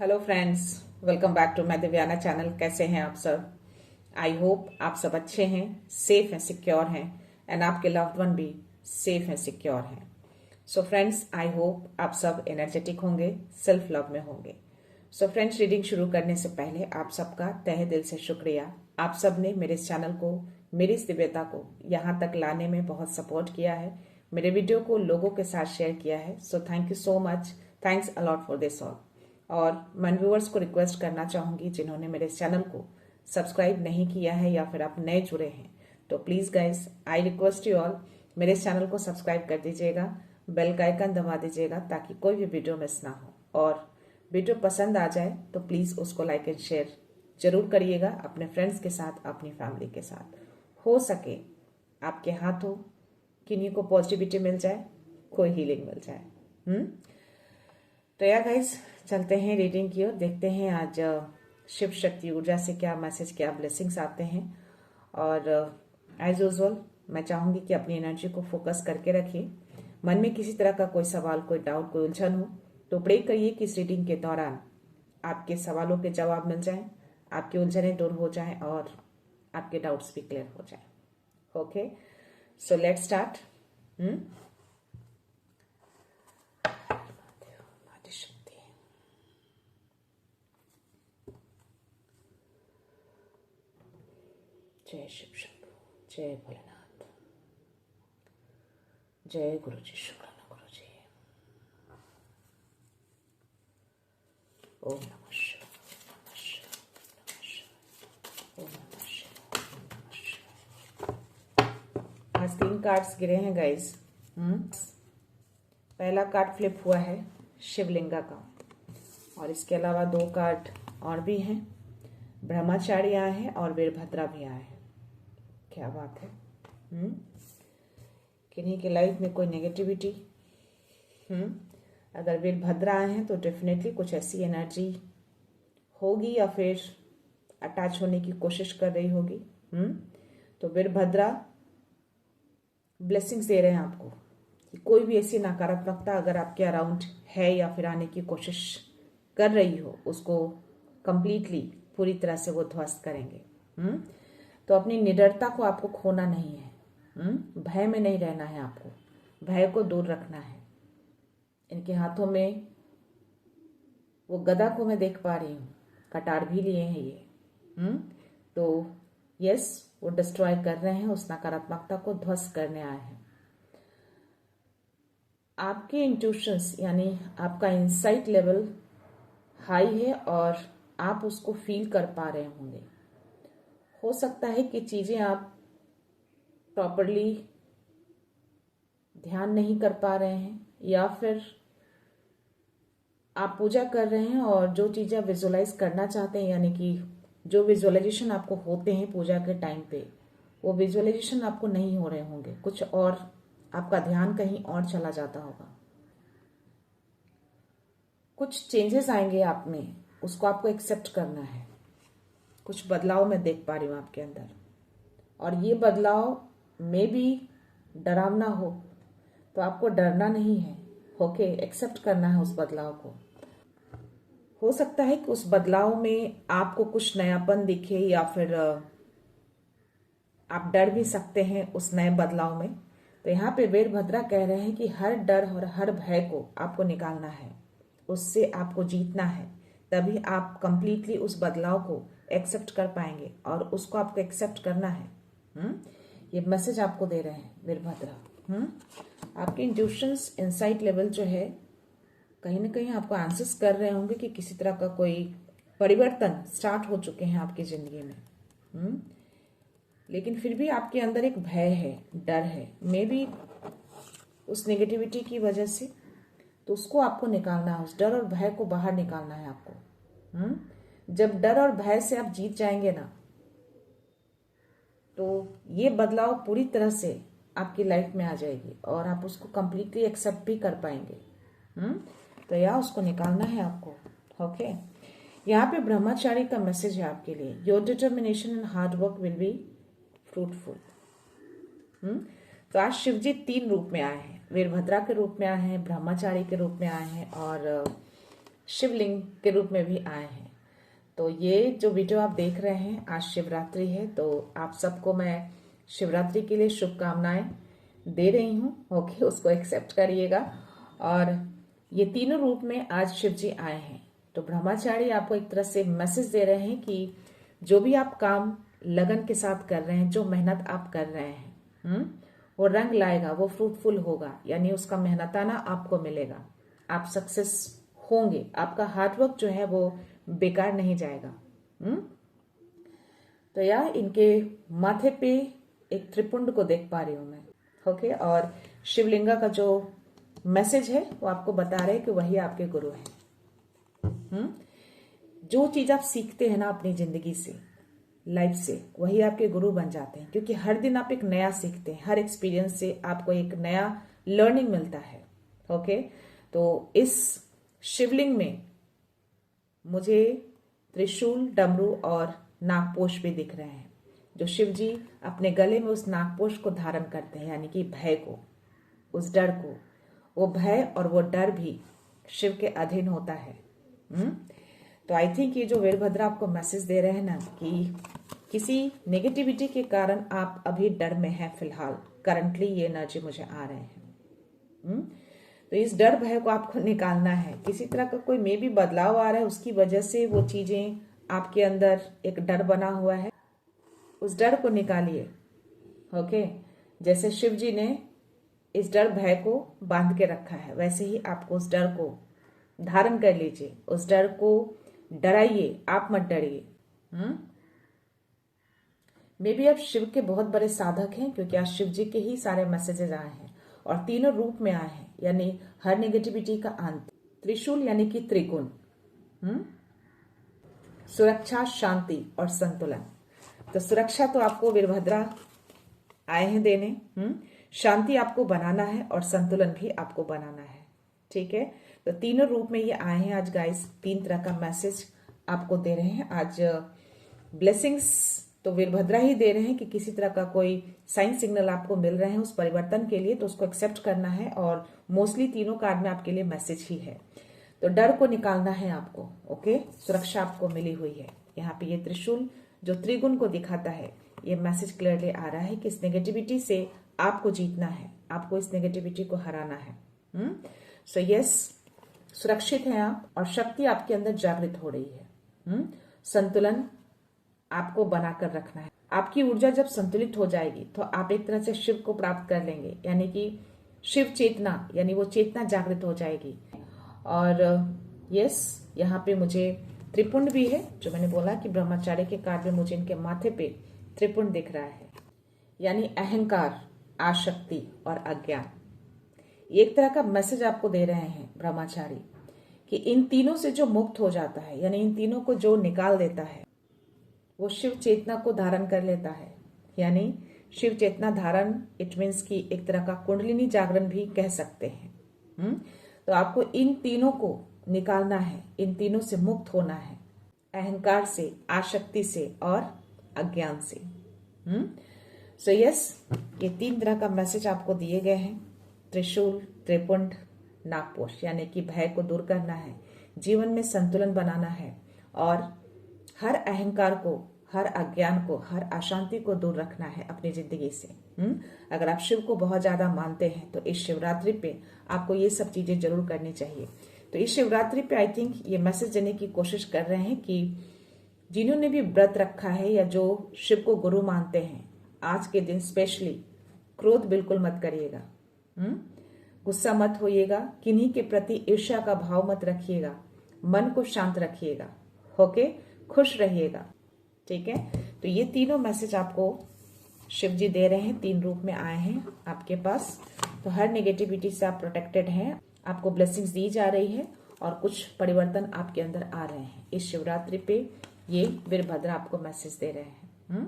Hello friends, welcome back to my Divyana channel. कैसे हैं आप सब? आई होप आप सब अच्छे हैं, सेफ हैं, सिक्योर हैं एंड आपके लव्ड वन भी सेफ हैं, सिक्योर हैं। सो फ्रेंड्स, आई होप आप सब एनर्जेटिक होंगे, सेल्फ लव में होंगे। सो फ्रेंड्स, रीडिंग शुरू करने से पहले आप सबका तहे दिल से शुक्रिया। आप सब ने मेरे इस चैनल को, मेरी इस दिव्यता को यहाँ तक लाने में बहुत सपोर्ट किया है, मेरे वीडियो को लोगों के साथ शेयर किया है। So thank you so much, thanks a lot for this all. और मैं व्यूअर्स को रिक्वेस्ट करना चाहूंगी जिन्होंने मेरे चैनल को सब्सक्राइब नहीं किया है या फिर आप नए जुड़े हैं, तो please guys, I request you all, मेरे चैनल को सब्सक्राइब कर दीजिएगा, बेल का आइकन दबा दीजिएगा ताकि कोई भी वीडियो मिस ना हो। और वीडियो पसंद आ जाए तो प्लीज उसको लाइक एंड शेयर जरूर करिएगा अपने फ्रेंड्स के साथ, अपनी फैमिली के साथ। हो सके आपके हाथों किन्हीं को पॉजिटिविटी मिल जाए, कोई हीलिंग मिल जाए। तो यार गाइस, चलते हैं रीडिंग की ओर, देखते हैं आज शिव शक्ति ऊर्जा से क्या मैसेज, क्या ब्लेसिंग्स आते हैं। और एज यूजुअल मैं चाहूंगी कि अपनी एनर्जी को फोकस करके रखिए। मन में किसी तरह का कोई सवाल, कोई डाउट, कोई उलझन हो तो प्रे करिए कि इस रीडिंग के दौरान आपके सवालों के जवाब मिल जाएं, आपकी उलझनें दूर हो जाएं और आपके डाउट्स भी क्लियर हो जाएं। Okay, so let's start. जय शिव शंभू, जय भोलेनाथ, जय गुरु जी, शुक्राना गुरु जी। ओम नमः शिवाय, नमः शिवाय, नमः शिवाय, ओम नमः शिवाय, नमः शिवाय। आज 3 कार्ड्स गिरे हैं गाइस। पहला कार्ड फ्लिप हुआ है शिवलिंगा का, और इसके अलावा 2 कार्ड और भी हैं। ब्रह्मचारी आए हैं और वीरभद्रा भी आए हैं। क्या बात है। किन्हीं के लाइफ में कोई नेगेटिविटी, अगर वीरभद्रा आए हैं तो डेफिनेटली कुछ ऐसी एनर्जी होगी या फिर अटैच होने की कोशिश कर रही होगी। तो वीरभद्रा ब्लेसिंग्स दे रहे हैं आपको कि कोई भी ऐसी नकारात्मकता अगर आपके अराउंड है या फिर आने की कोशिश कर रही हो, उसको कंप्लीटली पूरी तरह से वो ध्वस्त करेंगे। तो अपनी निडरता को आपको खोना नहीं है। भय में नहीं रहना है, आपको भय को दूर रखना है। इनके हाथों में वो गदा को मैं देख पा रही हूँ, कटार भी लिए हैं ये। तो यस, वो डिस्ट्रॉय कर रहे हैं, उस नकारात्मकता को ध्वस्त करने आए हैं। आपके इंट्यूशंस यानी आपका इंसाइट लेवल हाई है और आप उसको फील कर पा रहे होंगे। हो सकता है कि चीजें आप प्रॉपरली ध्यान नहीं कर पा रहे हैं, या फिर आप पूजा कर रहे हैं और जो चीजें आप विजुअलाइज करना चाहते हैं, यानी कि जो विजुअलाइजेशन आपको होते हैं पूजा के टाइम पे, वो विजुअलाइजेशन आपको नहीं हो रहे होंगे, कुछ और आपका ध्यान कहीं और चला जाता होगा। कुछ चेंजेस आएंगे आप में, उसको आपको एक्सेप्ट करना है। कुछ बदलाव मैं देख पा रही हूँ आपके अंदर, और ये बदलाव में भी डरावना तो आपको डरना नहीं है। ओके, एक्सेप्ट करना है उस बदलाव को। हो सकता है कि उस बदलाव में आपको कुछ नयापन दिखे, या फिर आप डर भी सकते हैं उस नए बदलाव में। तो यहाँ पे वीरभद्रा कह रहे हैं कि हर डर और हर भय को आपको निकालना है, उससे आपको जीतना है, तभी आप कंप्लीटली उस बदलाव को एक्सेप्ट कर पाएंगे, और उसको आपको एक्सेप्ट करना है। ये मैसेज आपको दे रहे हैं वीरभद्रा। आपके इंट्यूशंस, इनसाइट लेवल जो है, कहीं ना कहीं आपको आंसर्स कर रहे होंगे कि किसी तरह का कोई परिवर्तन स्टार्ट हो चुके हैं आपकी जिंदगी में। लेकिन फिर भी आपके अंदर एक भय है, डर है, मे बी उस नेगेटिविटी की वजह से। तो उसको आपको निकालना है, उस डर और भय को बाहर निकालना है आपको। जब डर और भय से आप जीत जाएंगे ना, तो ये बदलाव पूरी तरह से आपकी लाइफ में आ जाएगी और आप उसको कंप्लीटली एक्सेप्ट भी कर पाएंगे। तो या उसको निकालना है आपको। ओके, यहाँ पे ब्रह्मचारी का मैसेज है आपके लिए। Your determination and hard work will be fruitful. तो आज शिवजी 3 रूप में आए हैं, वीरभद्रा के रूप में आए हैं, ब्रह्मचारी के रूप में आए हैं, और शिवलिंग के रूप में भी आए हैं। तो ये जो वीडियो आप देख रहे हैं, आज शिवरात्रि है, तो आप सबको मैं शिवरात्रि के लिए शुभकामनाएं दे रही हूँ। ओके, उसको एक्सेप्ट करिएगा। और ये तीनों रूप में आज शिव जी आए हैं। तो ब्रह्मचारी आपको एक तरह से मैसेज दे रहे हैं कि जो भी आप काम लगन के साथ कर रहे हैं, जो मेहनत आप कर रहे हैं, वो रंग लाएगा, वो फ्रूटफुल होगा, यानी उसका मेहनताना आपको मिलेगा, आप सक्सेस होंगे, आपका हार्डवर्क जो है वो बेकार नहीं जाएगा। तो यार इनके माथे पे एक त्रिपुंड को देख पा रही हूं मैं। ओके, और शिवलिंगा का जो मैसेज है वो आपको बता रहे हैं कि वही आपके गुरु हैं। जो चीज आप सीखते हैं ना अपनी जिंदगी से, लाइफ से, वही आपके गुरु बन जाते हैं, क्योंकि हर दिन आप एक नया सीखते हैं, हर एक्सपीरियंस से आपको एक नया लर्निंग मिलता है। ओके, तो इस शिवलिंग में मुझे त्रिशूल, डमरू और नागपोश भी दिख रहे हैं। जो शिव जी अपने गले में उस नागपोश को धारण करते हैं, यानी कि भय को, उस डर को, वो भय और वो डर भी शिव के अधीन होता है। तो आई थिंक ये जो वीरभद्र आपको मैसेज दे रहे हैं ना, कि किसी नेगेटिविटी के कारण आप अभी डर में हैं फिलहाल, करंटली ये एनर्जी मुझे आ रहे हैं। तो इस डर भय को आपको निकालना है। किसी तरह का कोई मे भी बदलाव आ रहा है, उसकी वजह से वो चीजें आपके अंदर एक डर बना हुआ है, उस डर को निकालिए। ओके, जैसे शिव जी ने इस डर भय को बांध के रखा है, वैसे ही आपको उस डर को धारण कर लीजिए, उस डर को डराइए, आप मत डरिए। मे बी आप शिव के बहुत बड़े साधक हैं, क्योंकि आज शिव जी के ही सारे मैसेजेस आए हैं और तीनों रूप में आए हैं, यानी हर नेगेटिविटी का अंत। त्रिशूल यानी कि त्रिगुण, सुरक्षा, शांति और संतुलन। तो सुरक्षा तो आपको वीरभद्रा आए हैं देने, शांति आपको बनाना है और संतुलन भी आपको बनाना है। ठीक है, तो तीनों रूप में ये आए हैं आज गाइस। 3 तरह का मैसेज आपको दे रहे हैं आज। ब्लेसिंग्स तो वीरभद्रा ही दे रहे हैं कि किसी तरह का कोई साइन सिग्नल आपको मिल रहे हैं उस परिवर्तन के लिए, तो उसको एक्सेप्ट करना है। और मोस्टली तीनों कार्ड में आपके लिए मैसेज ही है। तो डर को निकालना है आपको। ओके, सुरक्षा आपको मिली हुई है। यहाँ पे ये त्रिशूल जो त्रिगुण को दिखाता है, ये मैसेज क्लियरली आ रहा है कि इस नेगेटिविटी से आपको जीतना है, आपको इस नेगेटिविटी को हराना है। सो यस, सुरक्षित हैं आप और शक्ति आपके अंदर जागृत हो रही है। संतुलन आपको बनाकर रखना है। आपकी ऊर्जा जब संतुलित हो जाएगी तो आप एक तरह से शिव को प्राप्त कर लेंगे, यानी कि शिव चेतना, यानी वो चेतना जागृत हो जाएगी। और यस, यहाँ पे मुझे त्रिपुंड भी है, जो मैंने बोला कि ब्रह्मचारी के कार्ड में मुझे इनके माथे पे त्रिपुंड दिख रहा है, यानी अहंकार, आसक्ति और अज्ञान। एक तरह का मैसेज आपको दे रहे हैं ब्रह्मचारी कि इन तीनों से जो मुक्त हो जाता है, यानी इन तीनों को जो निकाल देता है, वो शिव चेतना को धारण कर लेता है। यानी शिव चेतना धारण, इट मीन्स की एक तरह का कुंडलिनी जागरण भी कह सकते हैं। तो आपको इन तीनों को निकालना है, इन तीनों से मुक्त होना है, अहंकार से, आसक्ति से और अज्ञान से। सो यस, ये 3 तरह का मैसेज आपको दिए गए हैं। त्रिशूल, त्रिपुंड, नागपोश, यानी कि भय को दूर करना है, जीवन में संतुलन बनाना है और हर अहंकार को, हर अज्ञान को, हर अशांति को दूर रखना है अपनी जिंदगी से। अगर आप शिव को बहुत ज्यादा मानते हैं तो इस शिवरात्रि पे आपको ये सब चीजें जरूर करनी चाहिए। तो इस शिवरात्रि पे आई थिंक ये मैसेज देने की कोशिश कर रहे हैं कि जिन्होंने भी व्रत रखा है या जो शिव को गुरु मानते हैं, आज के दिन स्पेशली क्रोध बिल्कुल मत करिएगा, गुस्सा मत होइएगा, किन्हीं के प्रति ईर्ष्या का भाव मत रखिएगा, मन को शांत रखिएगा। ओके, खुश रहिएगा। ठीक है, तो ये तीनों मैसेज आपको शिव जी दे रहे हैं, 3 रूप में आए हैं आपके पास। तो हर नेगेटिविटी से आप प्रोटेक्टेड हैं, आपको ब्लेसिंग्स दी जा रही है और कुछ परिवर्तन आपके अंदर आ रहे हैं। इस शिवरात्रि पे ये वीरभद्र आपको मैसेज दे रहे हैं।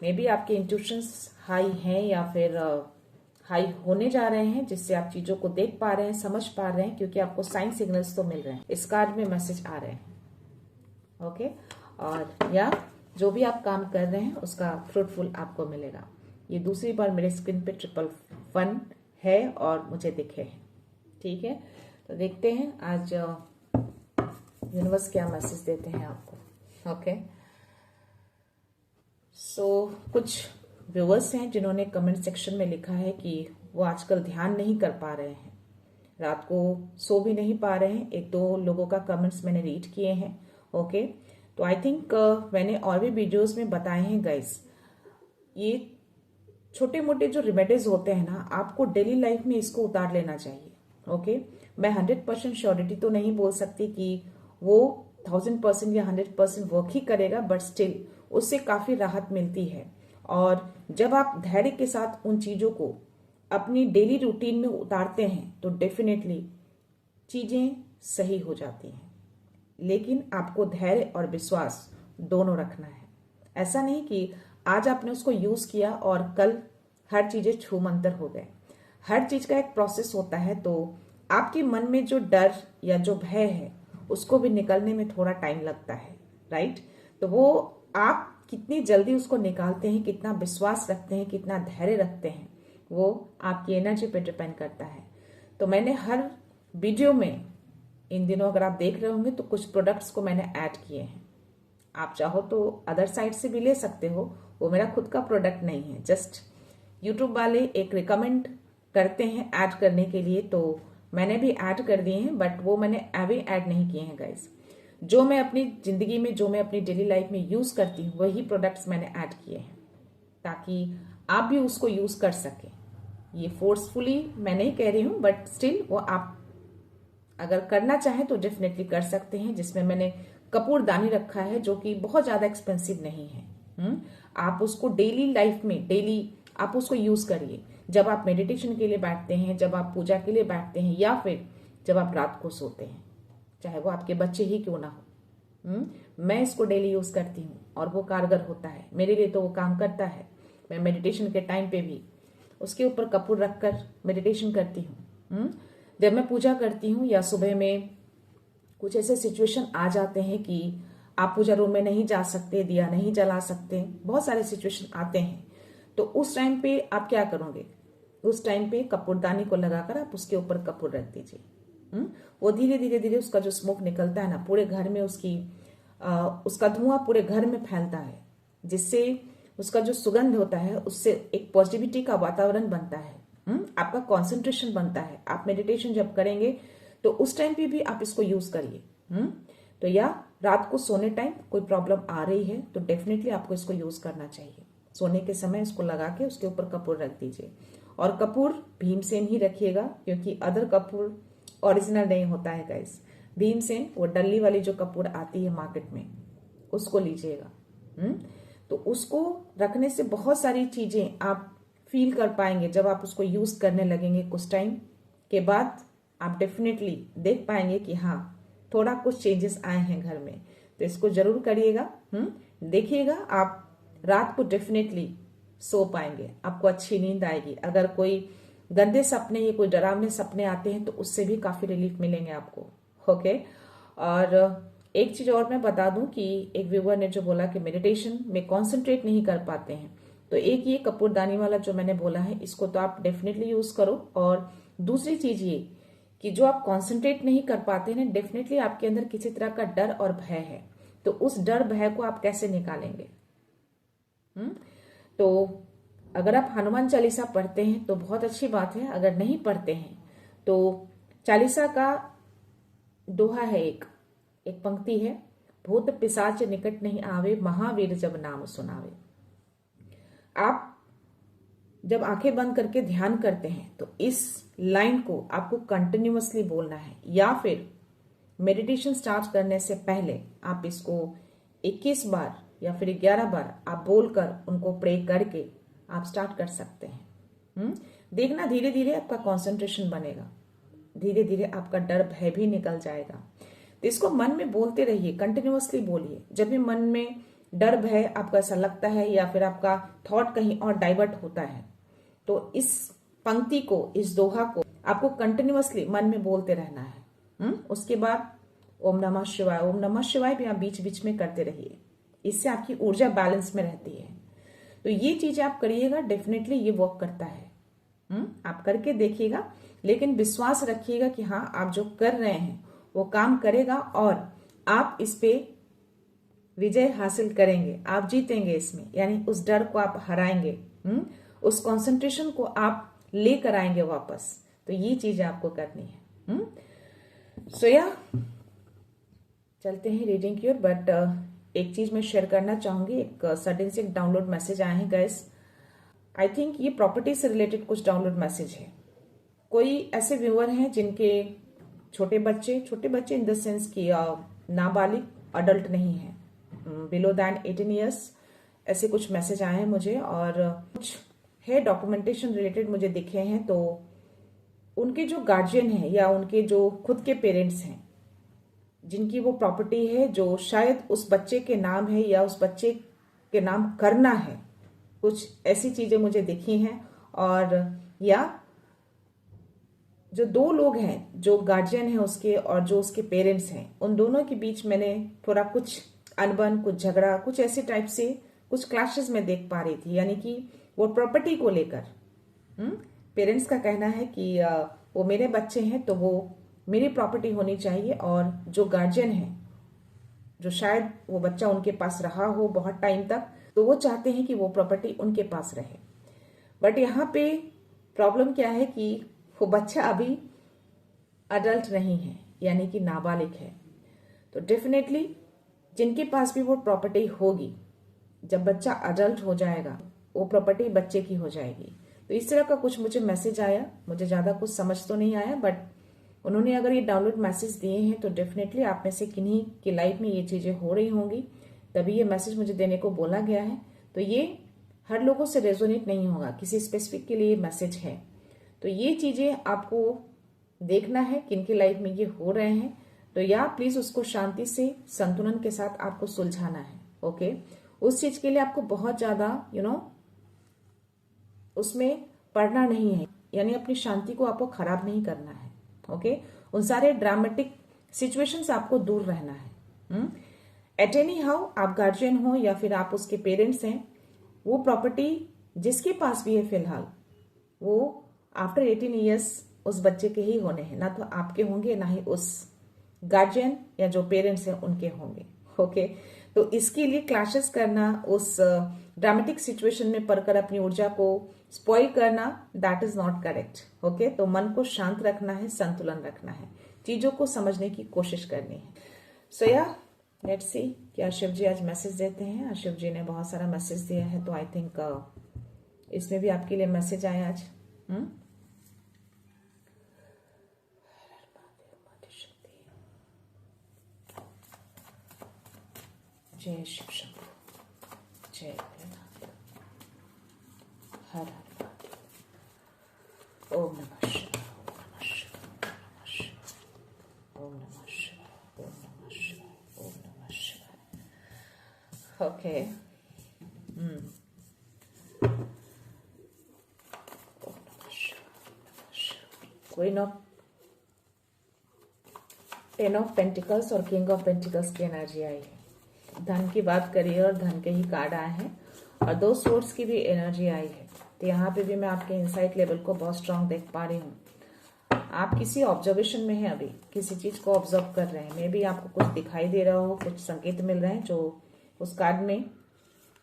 मे बी आपके इंट्यूशंस हाई हैं या फिर हाई होने जा रहे हैं, जिससे आप चीजों को देख पा रहे हैं, समझ पा रहे हैं, क्योंकि आपको साइन सिग्नल्स तो मिल रहे हैं, इस कार्ड में मैसेज आ रहे हैं। ओके, और या जो भी आप काम कर रहे हैं उसका फ्रूटफुल आपको मिलेगा। ये दूसरी बार मेरे स्क्रीन पे 111 है और मुझे दिखे हैं। ठीक है, तो देखते हैं आज यूनिवर्स क्या मैसेज देते हैं आपको। ओके, सो कुछ व्यूअर्स हैं जिन्होंने कमेंट सेक्शन में लिखा है कि वो आजकल ध्यान नहीं कर पा रहे हैं, रात को सो भी नहीं पा रहे हैं। एक दो लोगों का कमेंट्स मैंने रीड किए हैं। ओके, तो आई थिंक मैंने और भी वीडियोस में बताए हैं गाइस, ये छोटे मोटे जो रेमेडीज होते हैं ना, आपको डेली लाइफ में इसको उतार लेना चाहिए। ओके, मैं 100% श्योरिटी तो नहीं बोल सकती कि वो 1000% या 100% वर्क ही करेगा, बट स्टिल उससे काफी राहत मिलती है। और जब आप धैर्य के साथ उन चीजों को अपनी डेली रूटीन में उतारते हैं तो डेफिनेटली चीजें सही हो जाती हैं। लेकिन आपको धैर्य और विश्वास दोनों रखना है। ऐसा नहीं कि आज आपने उसको यूज किया और कल हर चीजें छूमंतर हो गए। हर चीज का एक प्रोसेस होता है, तो आपके मन में जो डर या जो भय है उसको भी निकलने में थोड़ा टाइम लगता है, राइट। तो वो आप कितनी जल्दी उसको निकालते हैं, कितना विश्वास रखते हैं, कितना धैर्य रखते हैं, वो आपकी एनर्जी पे डिपेंड करता है। तो मैंने हर वीडियो में इन दिनों अगर आप देख रहे होंगे तो कुछ प्रोडक्ट्स को मैंने ऐड किए हैं। आप चाहो तो अदर साइट से भी ले सकते हो, वो मेरा खुद का प्रोडक्ट नहीं है, जस्ट यूट्यूब वाले एक रिकमेंड करते हैं ऐड करने के लिए, तो मैंने भी ऐड कर दिए हैं, बट वो मैंने अभी ऐड नहीं किए हैं गाइस। जो मैं अपनी जिंदगी में, जो मैं अपनी डेली लाइफ में यूज करती हूँ, वही प्रोडक्ट्स मैंने ऐड किए हैं ताकि आप भी उसको यूज कर सकें। ये फोर्सफुली मैं नहीं कह रही हूँ, बट स्टिल वो आप अगर करना चाहें तो डेफिनेटली कर सकते हैं। जिसमें मैंने कपूरदानी रखा है जो कि बहुत ज्यादा एक्सपेंसिव नहीं है। आप उसको डेली लाइफ में डेली आप उसको यूज करिए। जब आप मेडिटेशन के लिए बैठते हैं, जब आप पूजा के लिए बैठते हैं, या फिर जब आप रात को सोते हैं, चाहे वो आपके बच्चे ही क्यों ना हो। मैं इसको डेली यूज करती हूँ और वो कारगर होता है मेरे लिए, तो वो काम करता है। मैं मेडिटेशन के टाइम पे भी उसके ऊपर कपूर रखकर मेडिटेशन करती हूँ। जब मैं पूजा करती हूँ या सुबह में कुछ ऐसे सिचुएशन आ जाते हैं कि आप पूजा रूम में नहीं जा सकते, दिया नहीं जला सकते, बहुत सारे सिचुएशन आते हैं, तो उस टाइम पे आप क्या करोगे? उस टाइम पे कपूरदानी को लगाकर आप उसके ऊपर कपूर रख दीजिए। वो धीरे धीरे धीरे उसका जो स्मोक निकलता है ना, पूरे घर में उसका धुआं पूरे घर में फैलता है, जिससे उसका जो सुगंध होता है उससे एक पॉजिटिविटी का वातावरण बनता है। आपका कंसंट्रेशन बनता है। आप मेडिटेशन जब करेंगे तो उस टाइम पे भी आप इसको यूज करिए। तो या रात को सोने टाइम कोई प्रॉब्लम आ रही है तो डेफिनेटली आपको इसको यूज करना चाहिए। सोने के समय इसको लगा के उसके ऊपर कपूर रख दीजिए। और कपूर भीमसेन ही रखिएगा, क्योंकि अदर कपूर ओरिजिनल नहीं होता है गाइस। भीमसेन वो डल्ली वाली जो कपूर आती है मार्केट में, उसको लीजिएगा। तो उसको रखने से बहुत सारी चीजें आप फील कर पाएंगे। जब आप उसको यूज करने लगेंगे कुछ टाइम के बाद, आप डेफिनेटली देख पाएंगे कि हाँ, थोड़ा कुछ चेंजेस आए हैं घर में। तो इसको जरूर करिएगा। देखिएगा, आप रात को डेफिनेटली सो पाएंगे, आपको अच्छी नींद आएगी। अगर कोई गंदे सपने या कोई डरावने सपने आते हैं तो उससे भी काफी रिलीफ मिलेंगे आपको। ओके, और एक चीज और मैं बता दूं कि एक व्यूअर ने जो बोला कि मेडिटेशन में कॉन्सेंट्रेट नहीं कर पाते हैं, तो एक ये कपूरदानी वाला जो मैंने बोला है, इसको तो आप डेफिनेटली यूज करो। और दूसरी चीज ये कि जो आप कंसंट्रेट नहीं कर पाते हैं, डेफिनेटली आपके अंदर किसी तरह का डर और भय है, तो उस डर भय को आप कैसे निकालेंगे? तो अगर आप हनुमान चालीसा पढ़ते हैं तो बहुत अच्छी बात है। अगर नहीं पढ़ते हैं तो चालीसा का दोहा है, एक पंक्ति है, भूत पिशाच निकट नहीं आवे, महावीर जब नाम सुनावे। आप जब आंखें बंद करके ध्यान करते हैं तो इस लाइन को आपको कंटिन्यूअसली बोलना है, या फिर मेडिटेशन स्टार्ट करने से पहले आप इसको 21 बार या फिर 11 बार आप बोलकर उनको प्रे करके आप स्टार्ट कर सकते हैं। देखना, धीरे धीरे आपका कंसंट्रेशन बनेगा, धीरे धीरे आपका डर भय भी निकल जाएगा। तो इसको मन में बोलते रहिए, कंटिन्यूअसली बोलिए। जब भी मन में डर भय आपको ऐसा लगता है या फिर आपका थॉट कहीं और डाइवर्ट होता है, तो इस पंक्ति को, इस दोहा को आपको कंटिन्यूअसली मन में बोलते रहना है। उसके बाद ओम नमः शिवाय, ओम नमः शिवाय भी आप बीच बीच में करते रहिए। इससे आपकी ऊर्जा बैलेंस में रहती है। तो ये चीजें आप करिएगा, डेफिनेटली ये वर्क करता है। आप करके देखिएगा, लेकिन विश्वास रखिएगा कि हाँ, आप जो कर रहे हैं वो काम करेगा और आप इस पे विजय हासिल करेंगे, आप जीतेंगे इसमें, यानी उस डर को आप हराएंगे, उस कंसंट्रेशन को आप लेकर आएंगे वापस। तो ये चीज आपको करनी है। सो या चलते हैं रीडिंग की ओर। बट एक चीज मैं शेयर करना चाहूंगी, एक सडन से एक डाउनलोड मैसेज आए हैं गाइस। आई थिंक ये प्रॉपर्टी से रिलेटेड कुछ डाउनलोड मैसेज है। कोई ऐसे व्यूअर हैं जिनके छोटे बच्चे इन द सेंस कि नाबालिग, अडल्ट नहीं है, बिलो दैन 18 ईयर्स, ऐसे कुछ मैसेज आए हैं मुझे। और कुछ है डॉक्यूमेंटेशन रिलेटेड मुझे दिखे हैं। तो उनके जो गार्जियन हैं या उनके जो खुद के पेरेंट्स हैं, जिनकी वो प्रॉपर्टी है जो शायद उस बच्चे के नाम है या उस बच्चे के नाम करना है, कुछ ऐसी चीजें मुझे दिखी हैं। और या जो दो लोग हैं, जो गार्जियन है उसके और जो उसके पेरेंट्स हैं, उन दोनों के बीच मैंने थोड़ा कुछ अनबन, कुछ झगड़ा, कुछ ऐसे टाइप से कुछ क्लैशेस में देख पा रही थी। यानी कि वो प्रॉपर्टी को लेकर पेरेंट्स का कहना है कि वो मेरे बच्चे हैं तो वो मेरी प्रॉपर्टी होनी चाहिए, और जो गार्जियन है, जो शायद वो बच्चा उनके पास रहा हो बहुत टाइम तक, तो वो चाहते हैं कि वो प्रॉपर्टी उनके पास रहे। बट यहाँ पे प्रॉब्लम क्या है कि वो बच्चा अभी अडल्ट नहीं है, यानी कि नाबालिग है। तो डेफिनेटली जिनके पास भी वो प्रॉपर्टी होगी, जब बच्चा अडल्ट हो जाएगा वो प्रॉपर्टी बच्चे की हो जाएगी। तो इस तरह का कुछ मुझे मैसेज आया, मुझे ज्यादा कुछ समझ तो नहीं आया, बट उन्होंने अगर ये डाउनलोड मैसेज दिए हैं तो डेफिनेटली आप में से किन्हीं की लाइफ में ये चीजें हो रही होंगी, तभी ये मैसेज मुझे देने को बोला गया है। तो ये हर लोगों से रेजोनेट नहीं होगा, किसी स्पेसिफिक के लिए मैसेज है। तो ये चीजें आपको देखना है किनकी लाइफ में ये हो रहे हैं। तो या प्लीज उसको शांति से, संतुलन के साथ आपको सुलझाना है। ओके, उस चीज के लिए आपको बहुत ज्यादा उसमें पढ़ना नहीं है, यानी अपनी शांति को आपको खराब नहीं करना है। ओके, उन सारे ड्रामेटिक सिचुएशन से आपको दूर रहना है। एट एनी हाउ, आप गार्जियन हो या फिर आप उसके पेरेंट्स हैं, वो प्रॉपर्टी जिसके पास भी है फिलहाल, वो आफ्टर 18 ईयर्स उस बच्चे के ही होने हैं, ना तो आपके होंगे ना ही उस गार्जियन या जो पेरेंट्स हैं उनके होंगे। ओके, तो इसके लिए क्लैशेस करना, उस ड्रामेटिक सिचुएशन में पढ़कर अपनी ऊर्जा को स्पॉइल करना, that is not correct. Okay, तो मन को शांत रखना है, संतुलन रखना है, चीजों को समझने की कोशिश करनी है। सो या लेट्स सी क्या शिव जी आज मैसेज देते हैं। शिव जी ने बहुत सारा मैसेज दिया है, तो आई थिंक इसमें भी आपके लिए मैसेज आया आज। जय शिव शंभू, जय भोलेनाथ, हर हर महादेव, ओम नमः शिवाय, ओम नमः शिवाय, ओम नमः शिवाय, ओम नमः शिवाय। ओके, ओम नमः शिवाय। कोई नो 10 ऑफ पेंटिकल्स और किंग ऑफ पेंटिकल्स की एनर्जी आई है। धन की बात करिए और धन के ही कार्ड आए हैं, और 2 सोर्स की भी एनर्जी आई है। तो यहाँ पे भी मैं आपके इंसाइट लेवल को बहुत स्ट्रांग देख पा रही हूँ। आप किसी ऑब्जर्वेशन में हैं, अभी किसी चीज को ऑब्जर्व कर रहे हैं। मे बी आपको कुछ दिखाई दे रहा हो, कुछ संकेत मिल रहे हैं जो उस कार्ड में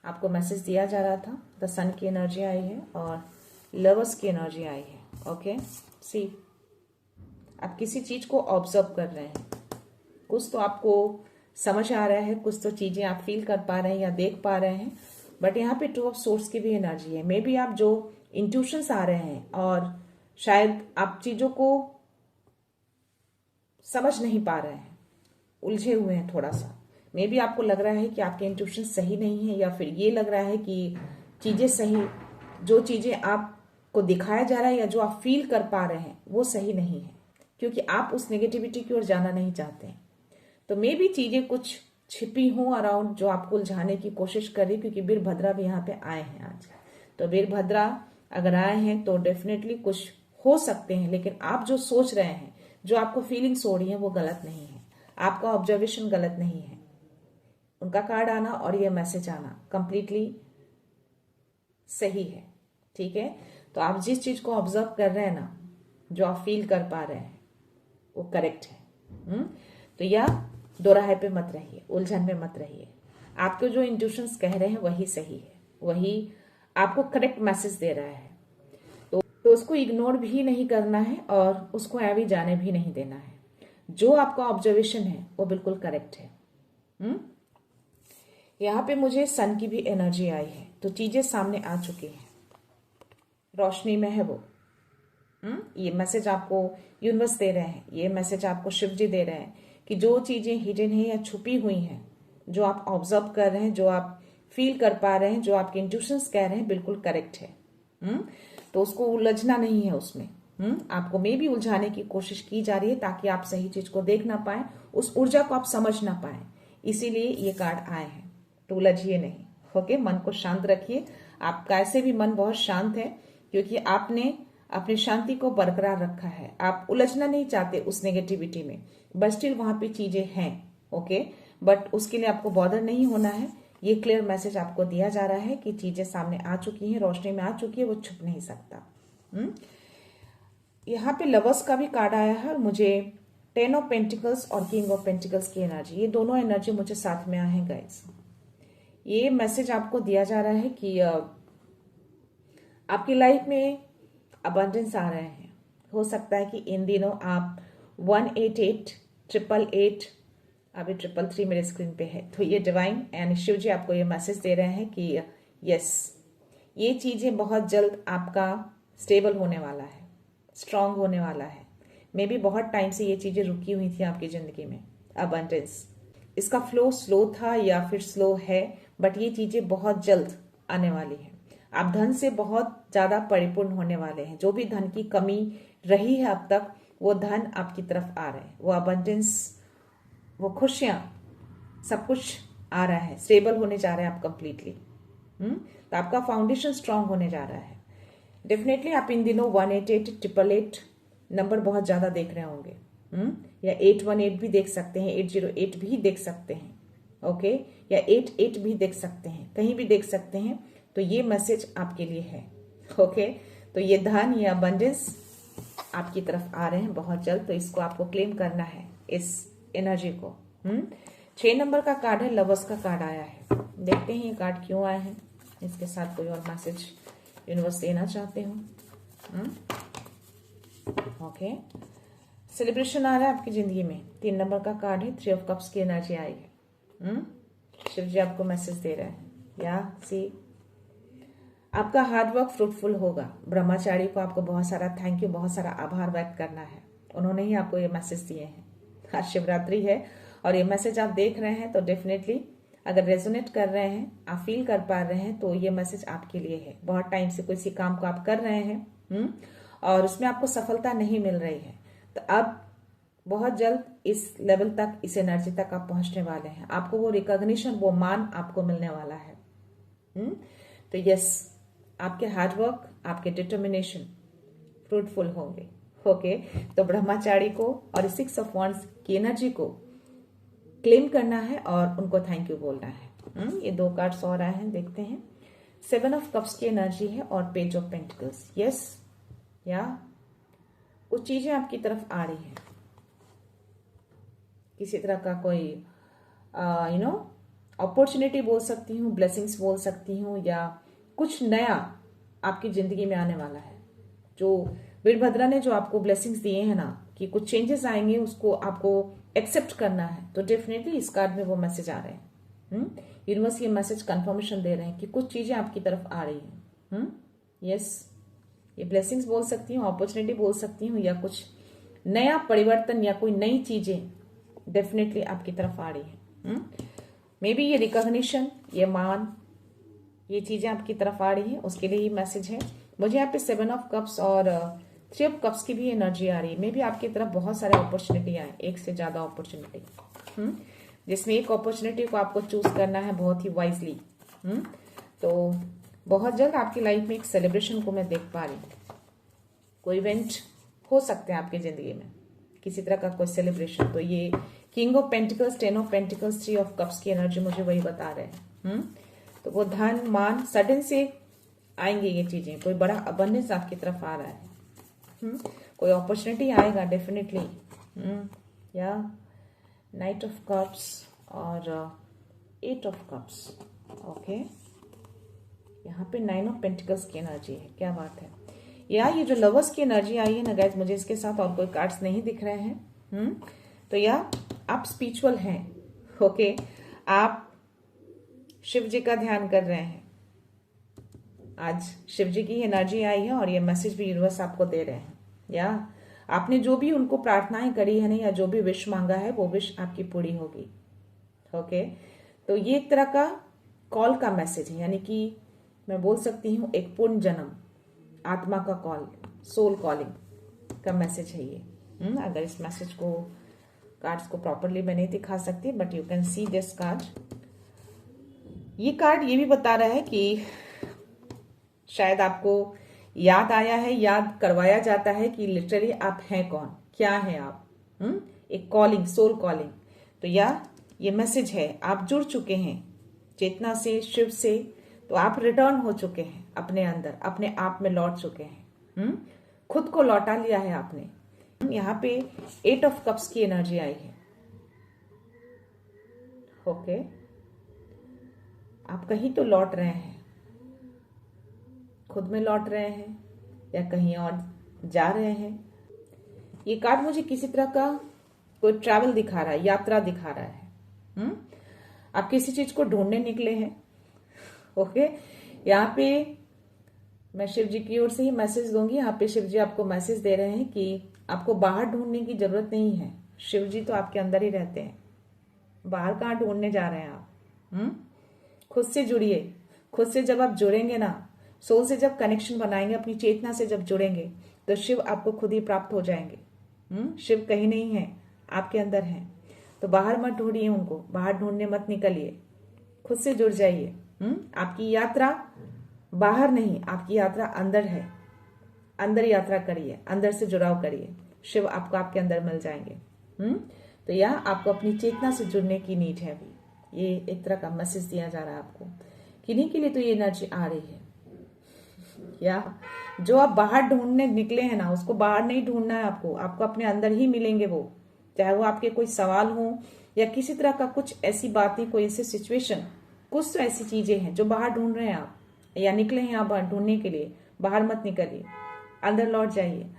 आपको मैसेज दिया जा रहा था। द सन की एनर्जी आई है और लवर्स की एनर्जी आई है। ओके, सी आप किसी चीज को ऑब्जर्व कर रहे हैं, कुछ तो आपको समझ आ रहा है, कुछ तो चीजें आप फील कर पा रहे हैं या देख पा रहे हैं। बट यहाँ पे 2 ऑफ सोर्स की भी एनर्जी है। मे बी आप जो इंट्यूशंस आ रहे हैं और शायद आप चीजों को समझ नहीं पा रहे हैं, उलझे हुए हैं थोड़ा सा। मे बी आपको लग रहा है कि आपके इंट्यूशन सही नहीं है, या फिर ये लग रहा है कि चीजें सही, जो चीजें आपको दिखाया जा रहा है या जो आप फील कर पा रहे हैं वो सही नहीं है, क्योंकि आप उस नेगेटिविटी की ओर जाना नहीं चाहते हैं। तो मे भी चीजें कुछ छिपी हों अराउंड, जो आपको उलझाने की कोशिश कर रही, क्योंकि वीरभद्रा भी यहाँ पे आए हैं आज। तो वीरभद्रा अगर आए हैं तो डेफिनेटली कुछ हो सकते हैं, लेकिन आप जो सोच रहे हैं, जो आपको फीलिंग्स हो रही हैं, वो गलत नहीं है, आपका ऑब्जर्वेशन गलत नहीं है। उनका कार्ड आना और ये मैसेज आना कंप्लीटली सही है। ठीक है, तो आप जिस चीज को ऑब्जर्व कर रहे हैं ना, जो आप फील कर पा रहे हैं, वो करेक्ट है। तो या दोराहे पे मत रहिए, उलझन में मत रहिए। आपके जो इंट्यूशंस कह रहे हैं वही सही है, वही आपको करेक्ट मैसेज दे रहा है। तो उसको इग्नोर भी नहीं करना है और उसको ऐवी जाने भी नहीं देना है। जो आपका ऑब्जर्वेशन है वो बिल्कुल करेक्ट है। यहाँ पे मुझे सन की भी एनर्जी आई है, तो चीजें सामने आ चुकी हैं, रोशनी में है वो। ये मैसेज आपको यूनिवर्स दे रहे हैं, ये मैसेज आपको शिव जी दे रहे हैं कि जो चीजें हिडन है या छुपी हुई हैं, जो आप ऑब्जर्व कर रहे हैं, जो आप फील कर पा रहे हैं, जो आपके इंट्यूशंस कह रहे हैं, बिल्कुल करेक्ट है। तो उसको उलझना नहीं है उसमें। आपको में भी उलझाने की कोशिश की जा रही है ताकि आप सही चीज को देख ना पाए, उस ऊर्जा को आप समझ ना पाए, इसीलिए ये कार्ड आए हैं। तो उलझिए नहीं, ओके। मन को शांत रखिए। आपका ऐसे भी मन बहुत शांत है क्योंकि आपने अपनी शांति को बरकरार रखा है। आप उलझना नहीं चाहते उस नेगेटिविटी में, बट स्टिल वहां पे चीजें हैं, ओके। बट उसके लिए आपको बॉदर नहीं होना है। ये क्लियर मैसेज आपको दिया जा रहा है कि चीजें सामने आ चुकी हैं, रोशनी में आ चुकी है, वो छुप नहीं सकता। यहाँ पे लवर्स का भी कार्ड आया है और मुझे 10 ऑफ पेंटिकल्स और किंग ऑफ पेंटिकल्स की एनर्जी, ये दोनों एनर्जी मुझे साथ में आए हैं गाइस। ये मैसेज आपको दिया जा रहा है कि आपकी लाइफ में अबंडेंस आ रहे हैं। हो सकता है कि इन दिनों आप 188 888, अभी 333 मेरे स्क्रीन पे है, तो ये डिवाइन एंड शिव जी आपको ये मैसेज दे रहे हैं कि यस, ये चीजें बहुत जल्द आपका स्टेबल होने वाला है, स्ट्रांग होने वाला है। मे बी बहुत टाइम से ये चीजें रुकी हुई थी आपकी जिंदगी में। अबंडेंस, इसका फ्लो स्लो था या फिर स्लो है, बट ये चीजें बहुत जल्द आने वाली है। आप धन से बहुत ज्यादा परिपूर्ण होने वाले हैं। जो भी धन की कमी रही है अब तक, वो धन आपकी तरफ आ रहे हैं, वो अबंडेंस, वो खुशियां, सब कुछ आ रहा है। स्टेबल होने जा रहे हैं आप कंप्लीटली। तो आपका फाउंडेशन स्ट्रांग होने जा रहा है। डेफिनेटली आप इन दिनों 188 888 नंबर बहुत ज्यादा देख रहे होंगे, या 818 भी देख सकते हैं, 808 भी देख सकते हैं, ओके, या 88 भी देख सकते हैं, कहीं भी देख सकते हैं। तो ये मैसेज आपके लिए है, ओके। तो ये धन, ये अबंडेंस आपकी तरफ आ रहे हैं बहुत जल्द, तो इसको आपको क्लेम करना है, इस एनर्जी को। 6 नंबर का कार्ड है, लवर्स का कार्ड आया है। देखते हैं ये कार्ड क्यों आया है, इसके साथ कोई और मैसेज यूनिवर्स देना चाहते हो। ओके, सेलिब्रेशन आ रहा है आपकी जिंदगी में। 3 नंबर का कार्ड है, 3 ऑफ कप्स की एनर्जी आई है। शिव जी आपको मैसेज दे रहे हैं, या सी आपका हार्डवर्क फ्रूटफुल होगा। ब्रह्मचारी को आपको बहुत सारा थैंक यू, बहुत सारा आभार व्यक्त करना है, उन्होंने ही आपको ये मैसेज दिए हैं। आज शिवरात्रि है और ये मैसेज आप देख रहे हैं, तो डेफिनेटली अगर रेजोनेट कर रहे हैं, आप फील कर पा रहे हैं, तो ये मैसेज आपके लिए है। बहुत टाइम से किसी काम को आप कर रहे हैं और उसमें आपको सफलता नहीं मिल रही है, तो अब बहुत जल्द इस लेवल तक, इस एनर्जी तक आप पहुंचने वाले हैं। आपको वो रिकॉग्निशन, वो मान आपको मिलने वाला है। तो यस, आपके हार्डवर्क, आपके डिटर्मिनेशन फ्रूटफुल होंगे, ओके। तो ब्रह्मचारी को और 6 ऑफ वांड्स की एनर्जी को क्लेम करना है और उनको थैंक यू बोलना है। ये 2 कार्ड्स और आए हैं, देखते हैं। 7 ऑफ कप्स की एनर्जी है और पेज ऑफ पेंटिकल्स। यस, या कुछ चीजें आपकी तरफ आ रही हैं, किसी तरह का कोई अपॉर्चुनिटी बोल सकती हूँ, ब्लेसिंग्स बोल सकती हूँ, या कुछ नया आपकी जिंदगी में आने वाला है। जो वीरभद्रा ने जो आपको ब्लेसिंग्स दिए हैं ना, कि कुछ चेंजेस आएंगे, उसको आपको एक्सेप्ट करना है, तो डेफिनेटली इस कार्ड में वो मैसेज आ रहे हैं। यूनिवर्स ये मैसेज कंफर्मेशन दे रहे हैं कि कुछ चीजें आपकी तरफ आ रही हैं। यस, ये ब्लेसिंग्स बोल सकती हूँ, अपॉर्चुनिटी बोल सकती हूँ, या कुछ नया परिवर्तन या कोई नई चीजें डेफिनेटली आपकी तरफ आ रही है। मे बी ये रिकॉग्निशन, ये मान, ये चीजें आपकी तरफ आ रही है, उसके लिए ये मैसेज है। मुझे यहाँ पे 7 ऑफ कप्स और 3 ऑफ कप्स की भी एनर्जी आ रही है। मे बी आपकी तरफ बहुत सारे अपॉर्चुनिटी आए, एक से ज्यादा अपॉर्चुनिटी, जिसमें एक अपॉर्चुनिटी को आपको चूज करना है बहुत ही वाइजली। तो बहुत जल्द आपकी लाइफ में एक सेलिब्रेशन को मैं देख पा रही हूँ। कोई इवेंट हो सकते हैं आपकी जिंदगी में, किसी तरह का कोई सेलिब्रेशन। तो ये king of pentacles, 10 of pentacles, 3 of cups की एनर्जी मुझे वही बता रहे हैं। तो वो धन, मान, सडन से आएंगे ये चीजें, कोई बड़ा अबंडेंस आपकी तरफ आ रहा है। कोई अपॉर्चुनिटी आएगा डेफिनेटली। या नाइट ऑफ कप्स और 8 ऑफ कप्स। ओके, यहाँ पे 9 ऑफ पेंटिकल्स की एनर्जी है। क्या बात है यार, ये जो लवर्स की एनर्जी आई है ना गाइस, मुझे इसके साथ और कोई कार्ड्स नहीं दिख रहे हैं। तो या आप स्पिरिचुअल हैं। ओके, आप शिव जी का ध्यान कर रहे हैं। आज शिव जी की एनर्जी आई है और ये मैसेज भी यूनिवर्स आपको दे रहे हैं। या आपने जो भी उनको प्रार्थनाएं करी है ना, या जो भी विश मांगा है, वो विश आपकी पूरी होगी। ओके, तो ये एक तरह का कॉल का मैसेज है, यानी कि मैं बोल सकती हूँ एक पूर्ण जन्म, आत्मा का कॉल, सोल कॉलिंग का मैसेज है ये। अगर इस मैसेज को, कार्ड्स को प्रॉपरली मैं नहीं दिखा सकती, but you can see this card. ये कार्ड ये भी बता रहा है कि शायद आपको याद आया है, याद करवाया जाता है कि लिटरली आप हैं कौन, क्या है आप। एक कॉलिंग, सोल कॉलिंग। तो या ये मैसेज है, आप जुड़ चुके हैं चेतना से, शिव से, तो आप रिटर्न हो चुके हैं अपने अंदर, अपने आप में लौट चुके हैं। खुद को लौटा लिया है आपने। यहाँ पे 8 ऑफ कप्स की एनर्जी आई है। ओके, आप कहीं तो लौट रहे हैं, खुद में लौट रहे हैं या कहीं और जा रहे हैं। ये कार्ड मुझे किसी तरह का कोई ट्रैवल दिखा रहा है, यात्रा दिखा रहा है। आप किसी चीज को ढूंढने निकले हैं। ओके, यहाँ पे मैं शिव जी की ओर से ही मैसेज दूंगी। यहाँ पे शिव जी आपको मैसेज दे रहे हैं कि आपको बाहर ढूंढने की जरूरत नहीं है। शिव जी तो आपके अंदर ही रहते हैं, बाहर कहाँ ढूंढने जा रहे हैं आप। खुद से जुड़िए। खुद से जब आप जुड़ेंगे ना, सोल से जब कनेक्शन बनाएंगे, अपनी चेतना से जब जुड़ेंगे, तो शिव आपको खुद ही प्राप्त हो जाएंगे। शिव कहीं नहीं है, आपके अंदर है। तो बाहर मत ढूंढिए उनको, बाहर ढूंढने मत निकलिए, खुद से जुड़ जाइए। आपकी यात्रा बाहर नहीं, आपकी यात्रा अंदर है। अंदर यात्रा करिए, अंदर से जुड़ाव करिए, शिव आपको आपके अंदर मिल जाएंगे। तो यह आपको अपनी चेतना से जुड़ने की नीड है अभी। ये एक तरह का मैसेज दिया जा रहा है आपको। किन्हीं के लिए तो ये एनर्जी आ रही है। या जो आप बाहर ढूंढने निकले हैं ना, उसको बाहर नहीं ढूंढना है आपको, आपको अपने अंदर ही मिलेंगे वो। चाहे वो आपके कोई सवाल हो या किसी तरह का कुछ ऐसी बातें, कोई ऐसी सिचुएशन, कुछ तो ऐसी चीजें हैं जो बाहर ढूंढ रहे हैं आप, या निकले हैं आप बाहर ढूंढने के लिए। बाहर मत निकलिए, अंदर लौट जाइए।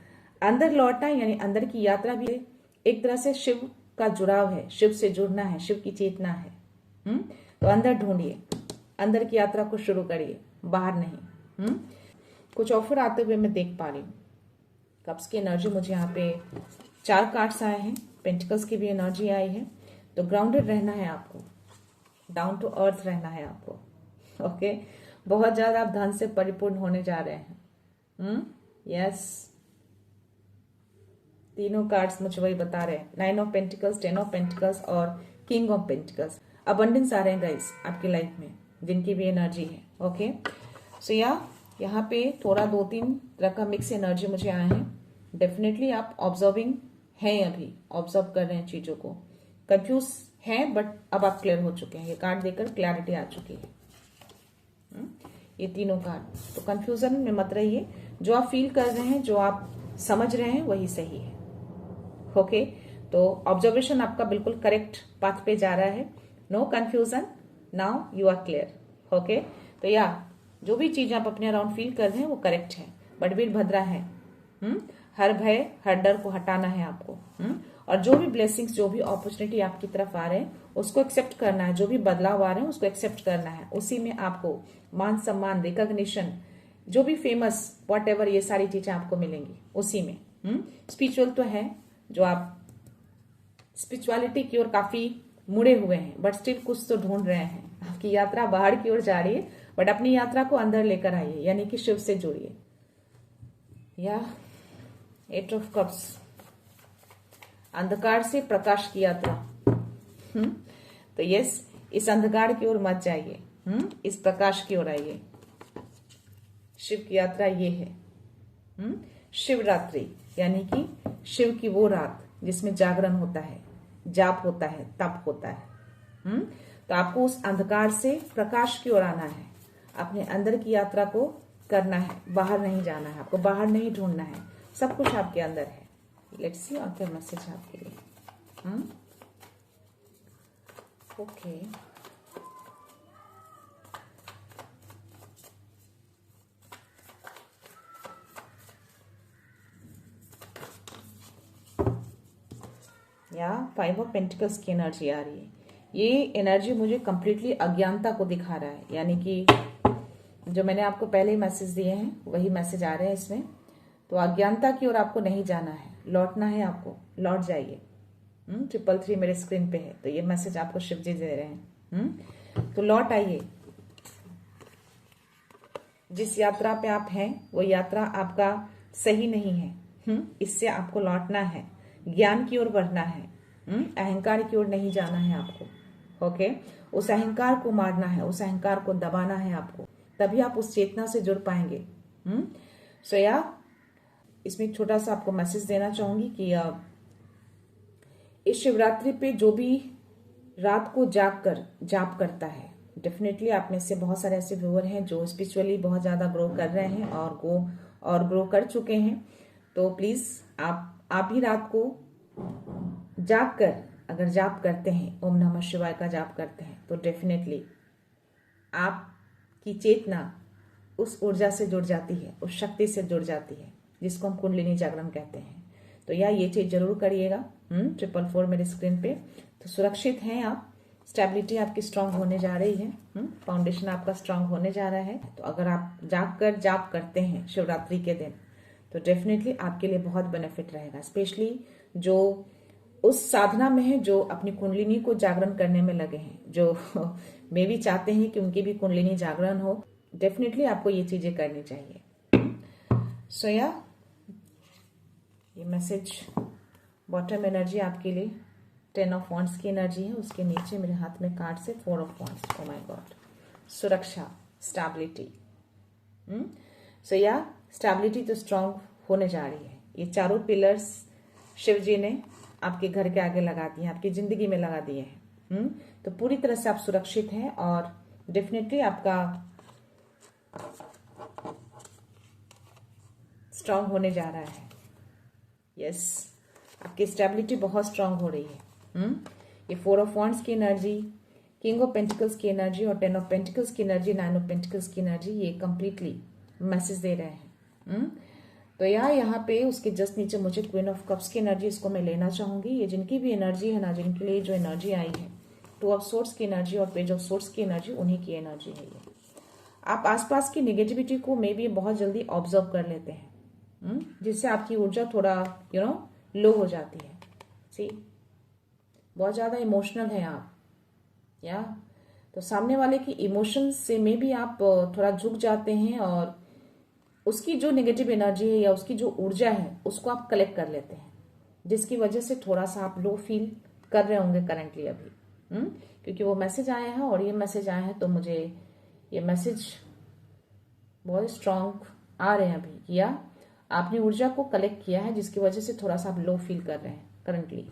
अंदर लौटना यानी अंदर की यात्रा भी एक तरह से शिव का जुड़ाव है, शिव से जुड़ना है, शिव की चेतना है। तो अंदर ढूंढिए, अंदर की यात्रा को शुरू करिए, बाहर नहीं। कुछ ऑफर आते हुए मैं देख पा रही हूँ। कप्स की एनर्जी मुझे यहाँ पे 4 कार्ड्स आए हैं, पेंटिकल्स की भी एनर्जी आई है। तो ग्राउंडेड रहना है आपको, डाउन टू अर्थ रहना है आपको। ओके, बहुत ज्यादा आप धन से परिपूर्ण होने जा रहे हैं। यस, तीनों कार्ड्स मुझे वही बता रहे हैं, 9 ऑफ पेंटिकल्स, 10 ऑफ पेंटिकल्स और किंग ऑफ पेंटिकल्स। अबंडेंस आ रहे हैं गाइस आपकी लाइफ में, जिनकी भी एनर्जी है। ओके, सो यहाँ पे थोड़ा 2-3 तरह का मिक्स एनर्जी मुझे आए हैं। डेफिनेटली आप ऑब्जर्विंग हैं, अभी ऑब्जर्व कर रहे हैं चीजों को, कंफ्यूज हैं, बट अब आप क्लियर हो चुके हैं। ये कार्ड देकर क्लैरिटी आ चुकी है। ये तीनों कार्ड, तो कंफ्यूजन में मत रहिए। जो आप फील कर रहे हैं, जो आप समझ रहे हैं, वही सही है। ओके, तो ऑब्जर्वेशन आपका बिल्कुल करेक्ट पाथ पे जा रहा है। No confusion, now you are clear. Okay, तो या जो भी चीज आप अपने अराउंड फील कर रहे हैं वो करेक्ट है, बट वीरभद्रा है। हर भय, हर डर को हटाना है आपको। और जो भी ब्लेसिंग्स, जो भी अपॉर्चुनिटी आपकी तरफ आ रहे हैं, उसको एक्सेप्ट करना है। जो भी बदलाव आ रहे हैं उसको एक्सेप्ट करना है। उसी में आपको मान सम्मान, रिकॉग्निशन, जो भी फेमस वॉट एवर, ये सारी चीजें आपको मिलेंगी उसी में। स्पिरिचुअल तो है, जो आप स्पिरिचुअलिटी की ओर काफी मुड़े हुए हैं, बट स्टिल कुछ तो ढूंढ रहे हैं। आपकी यात्रा बाहर की ओर जा रही है, बट अपनी यात्रा को अंदर लेकर आइए, यानी कि शिव से जुड़िए। या 8 ऑफ कप्स, अंधकार से प्रकाश की यात्रा। तो यस, इस अंधकार की ओर मत जाइए, इस प्रकाश की ओर आइए। शिव की यात्रा ये है। शिवरात्रि यानी कि शिव की वो रात जिसमें जागरण होता है, जाप होता है, तप होता है। तो आपको उस अंधकार से प्रकाश की ओर आना है, अपने अंदर की यात्रा को करना है, बाहर नहीं जाना है, आपको बाहर नहीं ढूंढना है, सब कुछ आपके अंदर है। लेट्स सी और क्या मैसेज आपके लिए। ओके, या 5 ऑफ पेंटिकल्स की एनर्जी आ रही है। ये एनर्जी मुझे कंप्लीटली अज्ञानता को दिखा रहा है, यानी कि जो मैंने आपको पहले ही मैसेज दिए हैं वही मैसेज आ रहे हैं इसमें। तो अज्ञानता की ओर आपको नहीं जाना है, लौटना है आपको, लौट जाइए। 333 मेरे स्क्रीन पे है, तो ये मैसेज आपको शिव जी दे रहे हैं। तो लौट आइए, जिस यात्रा पे आप हैं वो यात्रा आपका सही नहीं है। इससे आपको लौटना है, ज्ञान की ओर बढ़ना है, अहंकार की ओर नहीं जाना है आपको। ओके, उस अहंकार को मारना है, उस अहंकार को दबाना है आपको, तभी आप उस चेतना से जुड़ पाएंगे। सो या इसमें एक छोटा सा आपको मैसेज देना चाहूंगी कि इस शिवरात्रि पे जो भी रात को जाग कर जाप करता है, डेफिनेटली आप में से बहुत सारे ऐसे व्यूअर हैं जो स्पिरिचुअली बहुत ज्यादा ग्रो कर रहे हैं और ग्रो कर चुके हैं। तो प्लीज आप ही रात को जाग कर अगर जाप करते हैं, ओम नमः शिवाय का जाप करते हैं, तो डेफिनेटली आपकी चेतना उस ऊर्जा से जुड़ जाती है, उस शक्ति से जुड़ जाती है, जिसको हम कुंडलिनी जागरण कहते हैं। तो ये चीज जरूर करिएगा। 444 मेरे स्क्रीन पे। तो सुरक्षित हैं आप, स्टेबिलिटी आपकी स्ट्रांग होने जा रही है, फाउंडेशन आपका स्ट्रांग होने जा रहा है। तो अगर आप जाग कर जाप करते हैं शिवरात्रि के दिन, तो डेफिनेटली आपके लिए बहुत बेनिफिट रहेगा। स्पेशली जो उस साधना में है, जो अपनी कुंडलिनी को जागरण करने में लगे हैं, जो मे भी चाहते हैं कि उनकी भी कुंडलिनी जागरण हो, डेफिनेटली आपको ये चीजें करनी चाहिए। सो ये मैसेज बॉटम एनर्जी आपके लिए 10 ऑफ वॉन्ड्स की एनर्जी है। उसके नीचे मेरे हाथ में कार्ड से 4 of wands. Oh my God, सुरक्षा, स्टेबिलिटी। सो स्टेबिलिटी तो स्ट्रांग होने जा रही है। ये चारों पिलर्स शिव जी ने आपके घर के आगे लगा दिए, आपकी जिंदगी में लगा दिए हैं। तो पूरी तरह से आप सुरक्षित हैं और डेफिनेटली आपका स्ट्रांग होने जा रहा है। यस, आपकी स्टेबिलिटी बहुत स्ट्रांग हो रही है। ये 4 ऑफ वॉन्ड्स की एनर्जी, किंग ऑफ पेंटिकल्स की एनर्जी और 10 ऑफ पेंटिकल्स की एनर्जी, 9 ऑफ पेंटिकल्स की एनर्जी, ये कंप्लीटली मैसेज दे रहे हैं। तो यहाँ पे उसके जस्ट नीचे मुझे क्वीन ऑफ कप्स की एनर्जी, इसको मैं लेना चाहूंगी। ये जिनकी भी एनर्जी है ना, जिनके लिए जो एनर्जी आई है, 2 ऑफ सोर्स की एनर्जी और पेज ऑफ सोर्स की एनर्जी, उन्हीं की एनर्जी है ये। आप आसपास की नेगेटिविटी को मे बी बहुत जल्दी ऑब्जर्व कर लेते हैं, जिससे आपकी ऊर्जा थोड़ा लो हो जाती है। सी, बहुत ज्यादा इमोशनल है आप, तो सामने वाले की इमोशंस से मे भी आप थोड़ा झुक जाते हैं और उसकी जो नेगेटिव एनर्जी है या उसकी जो ऊर्जा है उसको आप कलेक्ट कर लेते हैं, जिसकी वजह से थोड़ा सा आप लो फील कर रहे होंगे करंटली अभी। क्योंकि वो मैसेज आया है और ये मैसेज आया है, तो मुझे ये मैसेज बहुत स्ट्रांग आ रहे हैं अभी। या आपने ऊर्जा को कलेक्ट किया है, जिसकी वजह से थोड़ा सा आप लो फील कर रहे हैं करंटली।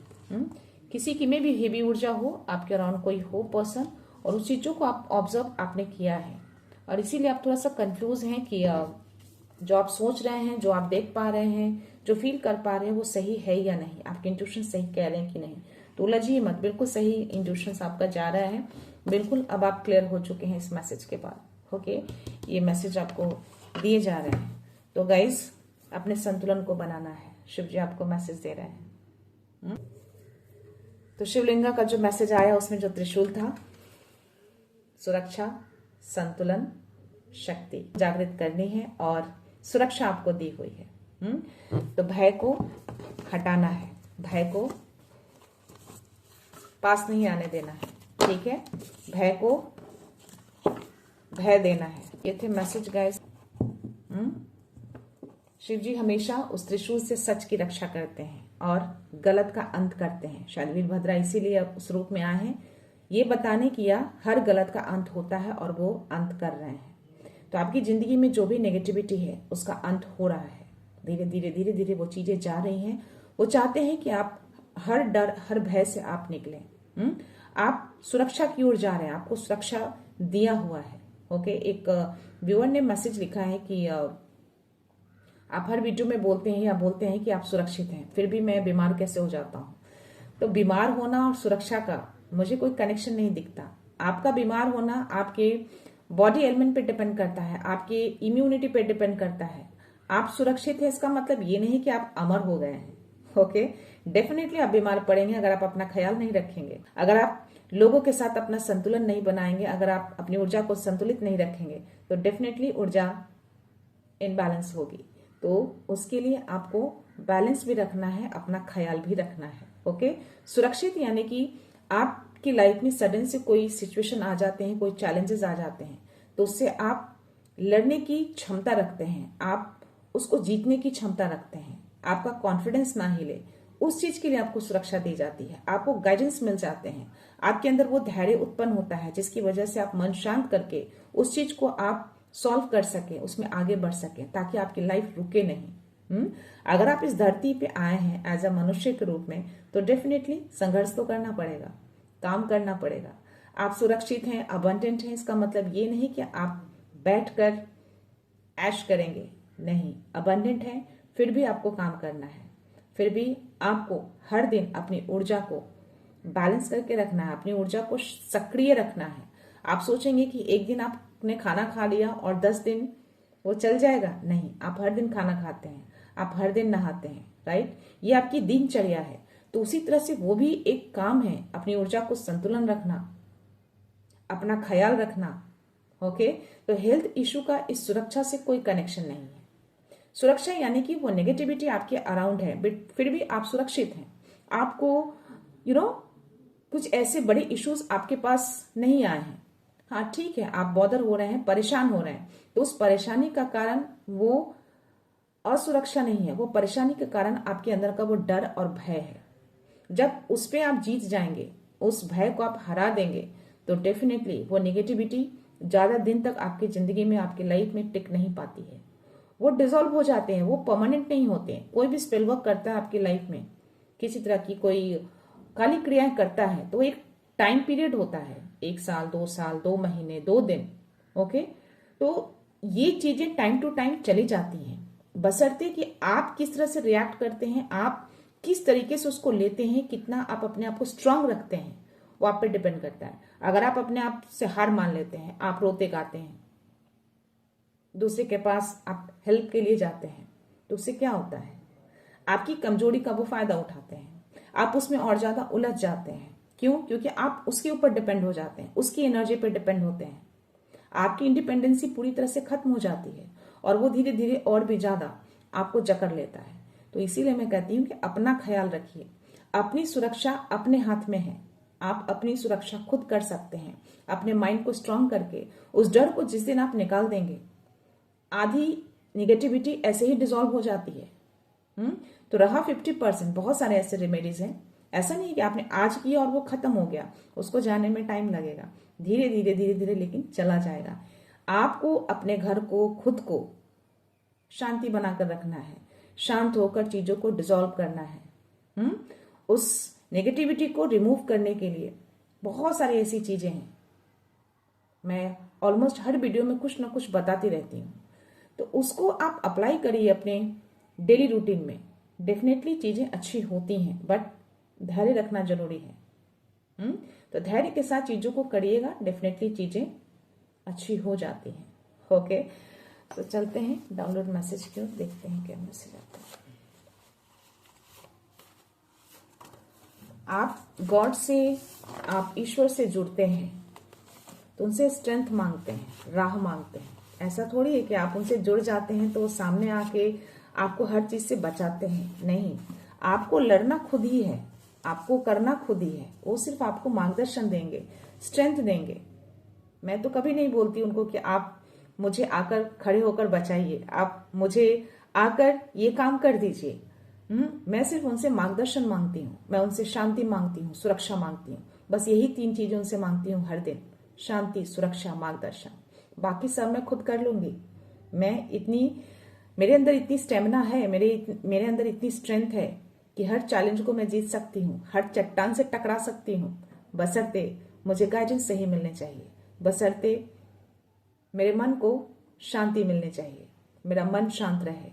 किसी की में भी हेवी ऊर्जा हो, आपके अराउंड कोई हो पर्सन, और उस चीजों को आप ऑब्जर्व आपने किया है, और इसीलिए आप थोड़ा सा कंफ्यूज हैं कि जो आप सोच रहे हैं, जो आप देख पा रहे हैं, जो फील कर पा रहे हैं, वो सही है या नहीं, आपके इंट्यूशन सही कह रहे हैं कि नहीं। तो उलझिए मत, बिल्कुल सही इंट्यूशन आपका जा रहा है। बिल्कुल अब आप क्लियर हो चुके हैं इस मैसेज के बाद। ओके, ये मैसेज आपको दिए जा रहे हैं। तो गाइज, अपने संतुलन को बनाना है, शिव जी आपको मैसेज दे रहे हैं। तो शिवलिंगा का जो मैसेज आया उसमें जो त्रिशूल था, सुरक्षा, संतुलन, शक्ति जागृत करनी है और सुरक्षा आपको दी हुई है। तो भय को हटाना है, भय को पास नहीं आने देना है, ठीक है। भय को भय देना है। ये थे मैसेज गाइस। शिव जी हमेशा उस त्रिशूल से सच की रक्षा करते हैं और गलत का अंत करते हैं। शायद वीरभद्रा इसीलिए उस रूप में आए हैं, ये बताने की हर गलत का अंत होता है और वो अंत कर रहे हैं। तो आपकी जिंदगी में जो भी नेगेटिविटी है उसका अंत हो रहा है। धीरे धीरे धीरे धीरे वो चीजें जा रही हैं। वो चाहते हैं कि आप हर डर, हर भय से आप निकलें। आप सुरक्षा की ओर जा रहे हैं, आपको सुरक्षा दिया हुआ है। ओके, एक व्यूअर ने मैसेज लिखा है कि आप हर वीडियो में बोलते हैं कि आप सुरक्षित हैं, फिर भी मैं बीमार कैसे हो जाता हूं। तो बीमार होना और सुरक्षा का मुझे कोई कनेक्शन नहीं दिखता। आपका बीमार होना आपके बॉडी एलिमेंट पे डिपेंड करता है, आपके इम्यूनिटी पे डिपेंड करता है। आप सुरक्षित है इसका मतलब ये नहीं कि आप अमर हो गए हैं। ओके, डेफिनेटली आप बीमार पड़ेंगे अगर आप अपना ख्याल नहीं रखेंगे, अगर आप लोगों के साथ अपना संतुलन नहीं बनाएंगे, अगर आप अपनी ऊर्जा को संतुलित नहीं रखेंगे तो डेफिनेटली ऊर्जा इनबैलेंस होगी। तो उसके लिए आपको बैलेंस भी रखना है, अपना ख्याल भी रखना है। ओके, सुरक्षित यानी कि आपकी लाइफ में सडन से कोई सिचुएशन आ जाते हैं, कोई चैलेंजेस आ जाते हैं, तो उससे आप लड़ने की क्षमता रखते हैं, आप उसको जीतने की क्षमता रखते हैं, आपका कॉन्फिडेंस ना हिले, उस चीज के लिए आपको सुरक्षा दी जाती है, आपको गाइडेंस मिल जाते हैं, आपके अंदर वो धैर्य उत्पन्न होता है जिसकी वजह से आप मन शांत करके उस चीज को आप सॉल्व कर सके, उसमें आगे बढ़ सके, ताकि आपकी लाइफ रुके नहीं। अगर आप इस धरती पे आए हैं एज अ मनुष्य के रूप में तो डेफिनेटली संघर्ष तो करना पड़ेगा, काम करना पड़ेगा। आप सुरक्षित हैं, अबंडेंट हैं, इसका मतलब ये नहीं कि आप बैठकर ऐश करेंगे, नहीं। अबंडेंट है फिर भी आपको काम करना है, फिर भी आपको हर दिन अपनी ऊर्जा को बैलेंस करके रखना है, अपनी ऊर्जा को सक्रिय रखना है। आप सोचेंगे कि एक दिन आपने खाना खा लिया और 10 दिन वो चल जाएगा, नहीं। आप हर दिन खाना खाते हैं, आप हर दिन नहाते हैं, राइट? ये आपकी दिनचर्या है। तो उसी तरह से वो भी एक काम है, अपनी ऊर्जा को संतुलन रखना, अपना ख्याल रखना। ओके, तो हेल्थ इशू का इस सुरक्षा से कोई कनेक्शन नहीं है। सुरक्षा यानी कि वो नेगेटिविटी आपके अराउंड है बट फिर भी आप सुरक्षित हैं। आपको कुछ ऐसे बड़े इश्यूज आपके पास नहीं आए हैं। हाँ ठीक है, आप बॉदर हो रहे हैं, परेशान हो रहे हैं, तो उस परेशानी का कारण वो असुरक्षा नहीं है, वो परेशानी के कारण आपके अंदर का वो डर और भय है। जब उस पे आप जीत जाएंगे, उस भय को आप हरा देंगे, तो डेफिनेटली वो नेगेटिविटी ज्यादा दिन तक आपकी जिंदगी में, आपकी लाइफ में टिक नहीं पाती है। वो डिसॉल्व हो जाते हैं, वो परमानेंट नहीं होते हैं। कोई भी स्पेल वर्क करता है आपकी लाइफ में, किसी तरह की कोई काली क्रियाएं करता है, तो एक टाइम पीरियड होता है, 1 साल, 2 साल, 2 महीने, 2 दिन। ओके, तो ये चीजें टाइम टू टाइम चली जाती हैं, बशर्ते कि आप किस तरह से रिएक्ट करते हैं, आप किस तरीके से उसको लेते हैं, कितना आप अपने आप को स्ट्रांग रखते हैं, वो आप पे डिपेंड करता है। अगर आप अपने आप से हार मान लेते हैं, आप रोते गाते हैं, दूसरे के पास आप हेल्प के लिए जाते हैं, तो उससे क्या होता है? आपकी कमजोरी का वो फायदा उठाते हैं, आप उसमें और ज्यादा उलझ जाते हैं। क्यों? क्योंकि आप उसके ऊपर डिपेंड हो जाते हैं, उसकी एनर्जी पर डिपेंड होते हैं। आपकी इंडिपेंडेंसी पूरी तरह से खत्म हो जाती है और वो धीरे धीरे और भी ज्यादा आपको जकड़ लेता है। तो इसीलिए मैं कहती हूँ कि अपना ख्याल रखिए, अपनी सुरक्षा अपने हाथ में है। आप अपनी सुरक्षा खुद कर सकते हैं। अपने माइंड को स्ट्रांग करके उस डर को जिस दिन आप निकाल देंगे, आधी निगेटिविटी ऐसे ही डिसॉल्व हो जाती है। तो रहा 50%, बहुत सारे ऐसे रेमेडीज हैं। ऐसा नहीं कि आपने आज किया और वो खत्म हो गया, उसको जाने में टाइम लगेगा, धीरे धीरे धीरे धीरे लेकिन चला जाएगा। आपको अपने घर को, खुद को शांति बनाकर रखना है, शांत होकर चीजों को डिसॉल्व करना है। उस नेगेटिविटी को रिमूव करने के लिए बहुत सारी ऐसी चीजें हैं, मैं ऑलमोस्ट हर वीडियो में कुछ ना कुछ बताती रहती हूँ। तो उसको आप अप्लाई करिए अपने डेली रूटीन में, डेफिनेटली चीजें अच्छी होती हैं, बट धैर्य रखना जरूरी है। तो धैर्य के साथ चीजों को करिएगा, डेफिनेटली चीजें अच्छी हो जाती हैं। ओके, तो चलते हैं डाउनलोड मैसेज की ओर, देखते हैं क्या मैसेज आता है। आप गॉड से, आप ईश्वर से जुड़ते हैं तो उनसे स्ट्रेंथ मांगते हैं, राह मांगते हैं। ऐसा थोड़ी है कि आप उनसे जुड़ जाते हैं तो सामने आके आपको हर चीज से बचाते हैं, नहीं। आपको लड़ना खुद ही है, आपको करना खुद ही है। वो सिर्फ आपको मार्गदर्शन देंगे, स्ट्रेंथ देंगे। मैं तो कभी नहीं बोलती उनको कि आप मुझे आकर खड़े होकर बचाइए, आप मुझे आकर ये काम कर दीजिए। मैं सिर्फ उनसे मार्गदर्शन मांगती हूँ, मैं उनसे शांति मांगती हूँ, सुरक्षा मांगती हूँ। बस यही 3 चीजें उनसे मांगती हूँ हर दिन, शांति, सुरक्षा, मार्गदर्शन। बाकी सब मैं खुद कर लूंगी। मेरे अंदर इतनी स्टेमिना है, मेरे अंदर इतनी स्ट्रेंथ है कि हर चैलेंज को मैं जीत सकती हूँ, हर चट्टान से टकरा सकती हूँ, बशर्ते मुझे गाइडेंस सही मिलने चाहिए, बशर्ते मेरे मन को शांति मिलनी चाहिए, मेरा मन शांत रहे,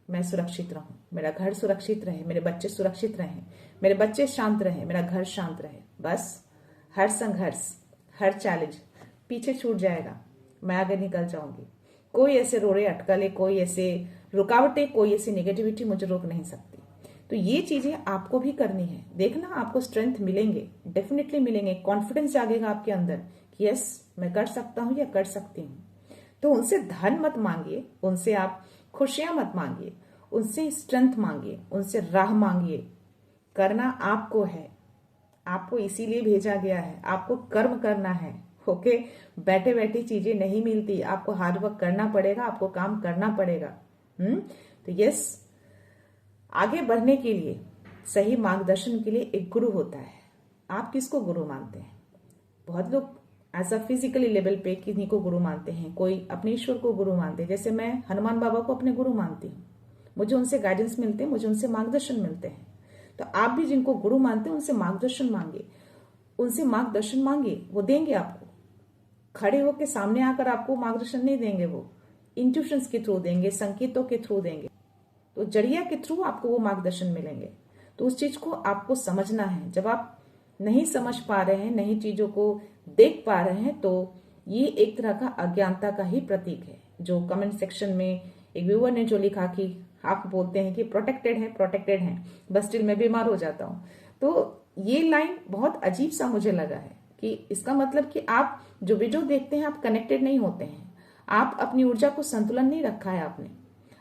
मैं सुरक्षित रहूं, मेरा घर सुरक्षित रहे, मेरे बच्चे सुरक्षित रहें, मेरे बच्चे शांत रहे, मेरा घर शांत रहे। बस हर संघर्ष, हर चैलेंज पीछे छूट जाएगा। मैं आगे निकल जाऊंगी। कोई ऐसे रोड़े अटकले, कोई ऐसे रुकावटें, कोई ऐसी नेगेटिविटी मुझे रोक नहीं सकती। तो ये चीजें आपको भी करनी है। देखना, आपको स्ट्रेंथ मिलेंगे, डेफिनेटली मिलेंगे। कॉन्फिडेंस जागेगा आपके अंदर कि यस, मैं कर सकता हूं या कर सकती हूँ। तो उनसे धन मत मांगिए, उनसे आप खुशियां मत मांगिए, उनसे स्ट्रेंथ मांगिए, उनसे राह मांगिए। करना आपको है, आपको इसीलिए भेजा गया है, आपको कर्म करना है। ओके, बैठे बैठे चीजें नहीं मिलती, आपको हार्ड वर्क करना पड़ेगा, आपको काम करना पड़ेगा। तो यस, आगे बढ़ने के लिए, सही मार्गदर्शन के लिए एक गुरु होता है। आप किसको गुरु मानते हैं? बहुत लोग एज अ फिजिकली लेवल पे किन्हीं को गुरु मानते हैं, कोई अपने ईश्वर को गुरु मानते हैं। जैसे मैं हनुमान बाबा को अपने गुरु मानती हूँ, मुझे उनसे गाइडेंस मिलते हैं, मुझे उनसे मार्गदर्शन मिलते हैं। तो आप भी जिनको गुरु मानते हैं उनसे मार्गदर्शन मांगिए, उनसे मार्गदर्शन मांगिए, वो देंगे आपको। खड़े होकर सामने आकर आपको मार्गदर्शन नहीं देंगे, वो इंट्यूशंस के थ्रू देंगे, संकेतों के थ्रू देंगे। तो जरिया के थ्रू आपको वो मार्गदर्शन मिलेंगे। तो उस चीज को आपको समझना है। जब आप नहीं समझ पा रहे हैं, नई चीजों को देख पा रहे हैं, तो ये एक तरह का अज्ञानता का ही प्रतीक है। जो कमेंट सेक्शन में एक व्यूअर ने जो लिखा कि आप बोलते हैं कि प्रोटेक्टेड है, बस स्टिल मैं बीमार हो जाता हूं। तो ये लाइन बहुत अजीब सा मुझे लगा है कि इसका मतलब कि आप जो वीडियो देखते हैं, आप कनेक्टेड नहीं होते हैं, आप अपनी ऊर्जा को संतुलन नहीं रखा है आपने।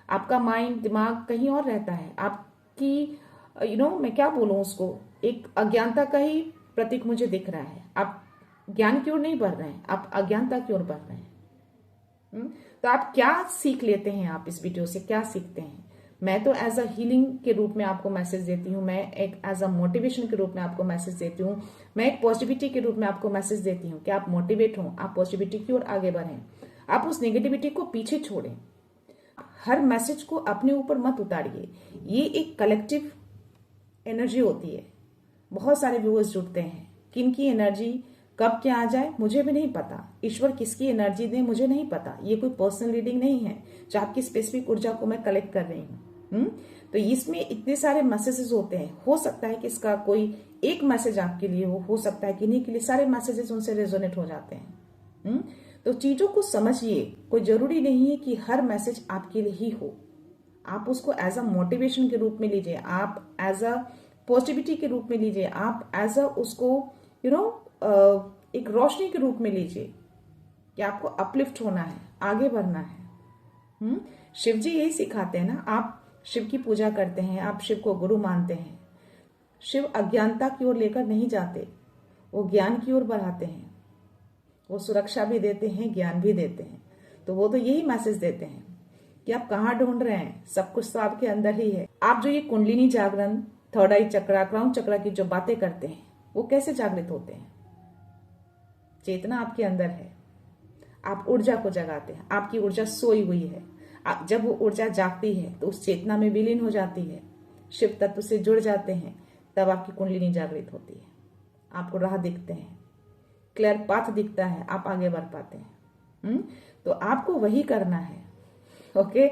आपका माइंड, दिमाग कहीं और रहता है। आपकी मैं क्या बोलूं उसको, एक अज्ञानता का ही प्रतीक मुझे दिख रहा है। आप ज्ञान की ओर नहीं बढ़ रहे हैं, आप अज्ञानता की ओर बढ़ रहे हैं। तो आप क्या सीख लेते हैं? आप इस वीडियो से क्या सीखते हैं? मैं तो एज अ हीलिंग के रूप में आपको मैसेज देती हूँ, मैं एक एज अ मोटिवेशन के रूप में आपको मैसेज देती हूँ, मैं एक पॉजिटिविटी के रूप में आपको मैसेज देती हूँ कि आप मोटिवेट हों, आप पॉजिटिविटी की ओर आगे बढ़ें, आप उस नेगेटिविटी को पीछे छोड़ें। हर मैसेज को अपने ऊपर मत उतारिए। ये एक कलेक्टिव एनर्जी होती है। बहुत सारे व्यूअर्स जुड़ते हैं, किन की एनर्जी कब क्या आ जाए मुझे भी नहीं पता। ईश्वर किसकी एनर्जी दे मुझे नहीं पता। ये कोई पर्सनल रीडिंग नहीं है जो आपकी स्पेसिफिक ऊर्जा को मैं कलेक्ट कर रही हूँ। तो इसमें इतने सारे मैसेजेस होते हैं। हो सकता है कि इसका कोई एक मैसेज आपके लिए हो सकता है कि नहीं के लिए सारे मैसेजेस उनसे रेजोनेट हो जाते हैं। तो चीजों को समझिए। कोई जरूरी नहीं है कि हर मैसेज आपके लिए ही हो। आप उसको एज अ मोटिवेशन के रूप में लीजिए, आप एज अ पॉजिटिविटी के रूप में लीजिए, आप एज अ उसको एक रोशनी के रूप में लीजिए कि आपको अपलिफ्ट होना है, आगे बढ़ना है। शिव जी यही सिखाते हैं ना। आप शिव की पूजा करते हैं, आप शिव को गुरु मानते हैं। शिव अज्ञानता की ओर लेकर नहीं जाते, वो ज्ञान की ओर बढ़ाते हैं। वो सुरक्षा भी देते हैं, ज्ञान भी देते हैं। तो वो तो यही मैसेज देते हैं कि आप कहाँ ढूंढ रहे हैं, सब कुछ तो आपके अंदर ही है। आप जो ये कुंडलिनी जागरण, थर्ड आई चक्रा, क्राउन चक्रा की जो बातें करते हैं, वो कैसे जागृत होते हैं? चेतना आपके अंदर है, आप ऊर्जा को जगाते हैं। आपकी ऊर्जा सोई हुई है, जब वो ऊर्जा जागती है तो उस चेतना में विलीन हो जाती है, शिव तत्व से जुड़ जाते हैं, तब आपकी कुंडलिनी जागृत होती है। आपको राह दिखते हैं, क्लियर पाथ दिखता है, आप आगे बढ़ पाते हैं। तो आपको वही करना है। ओके,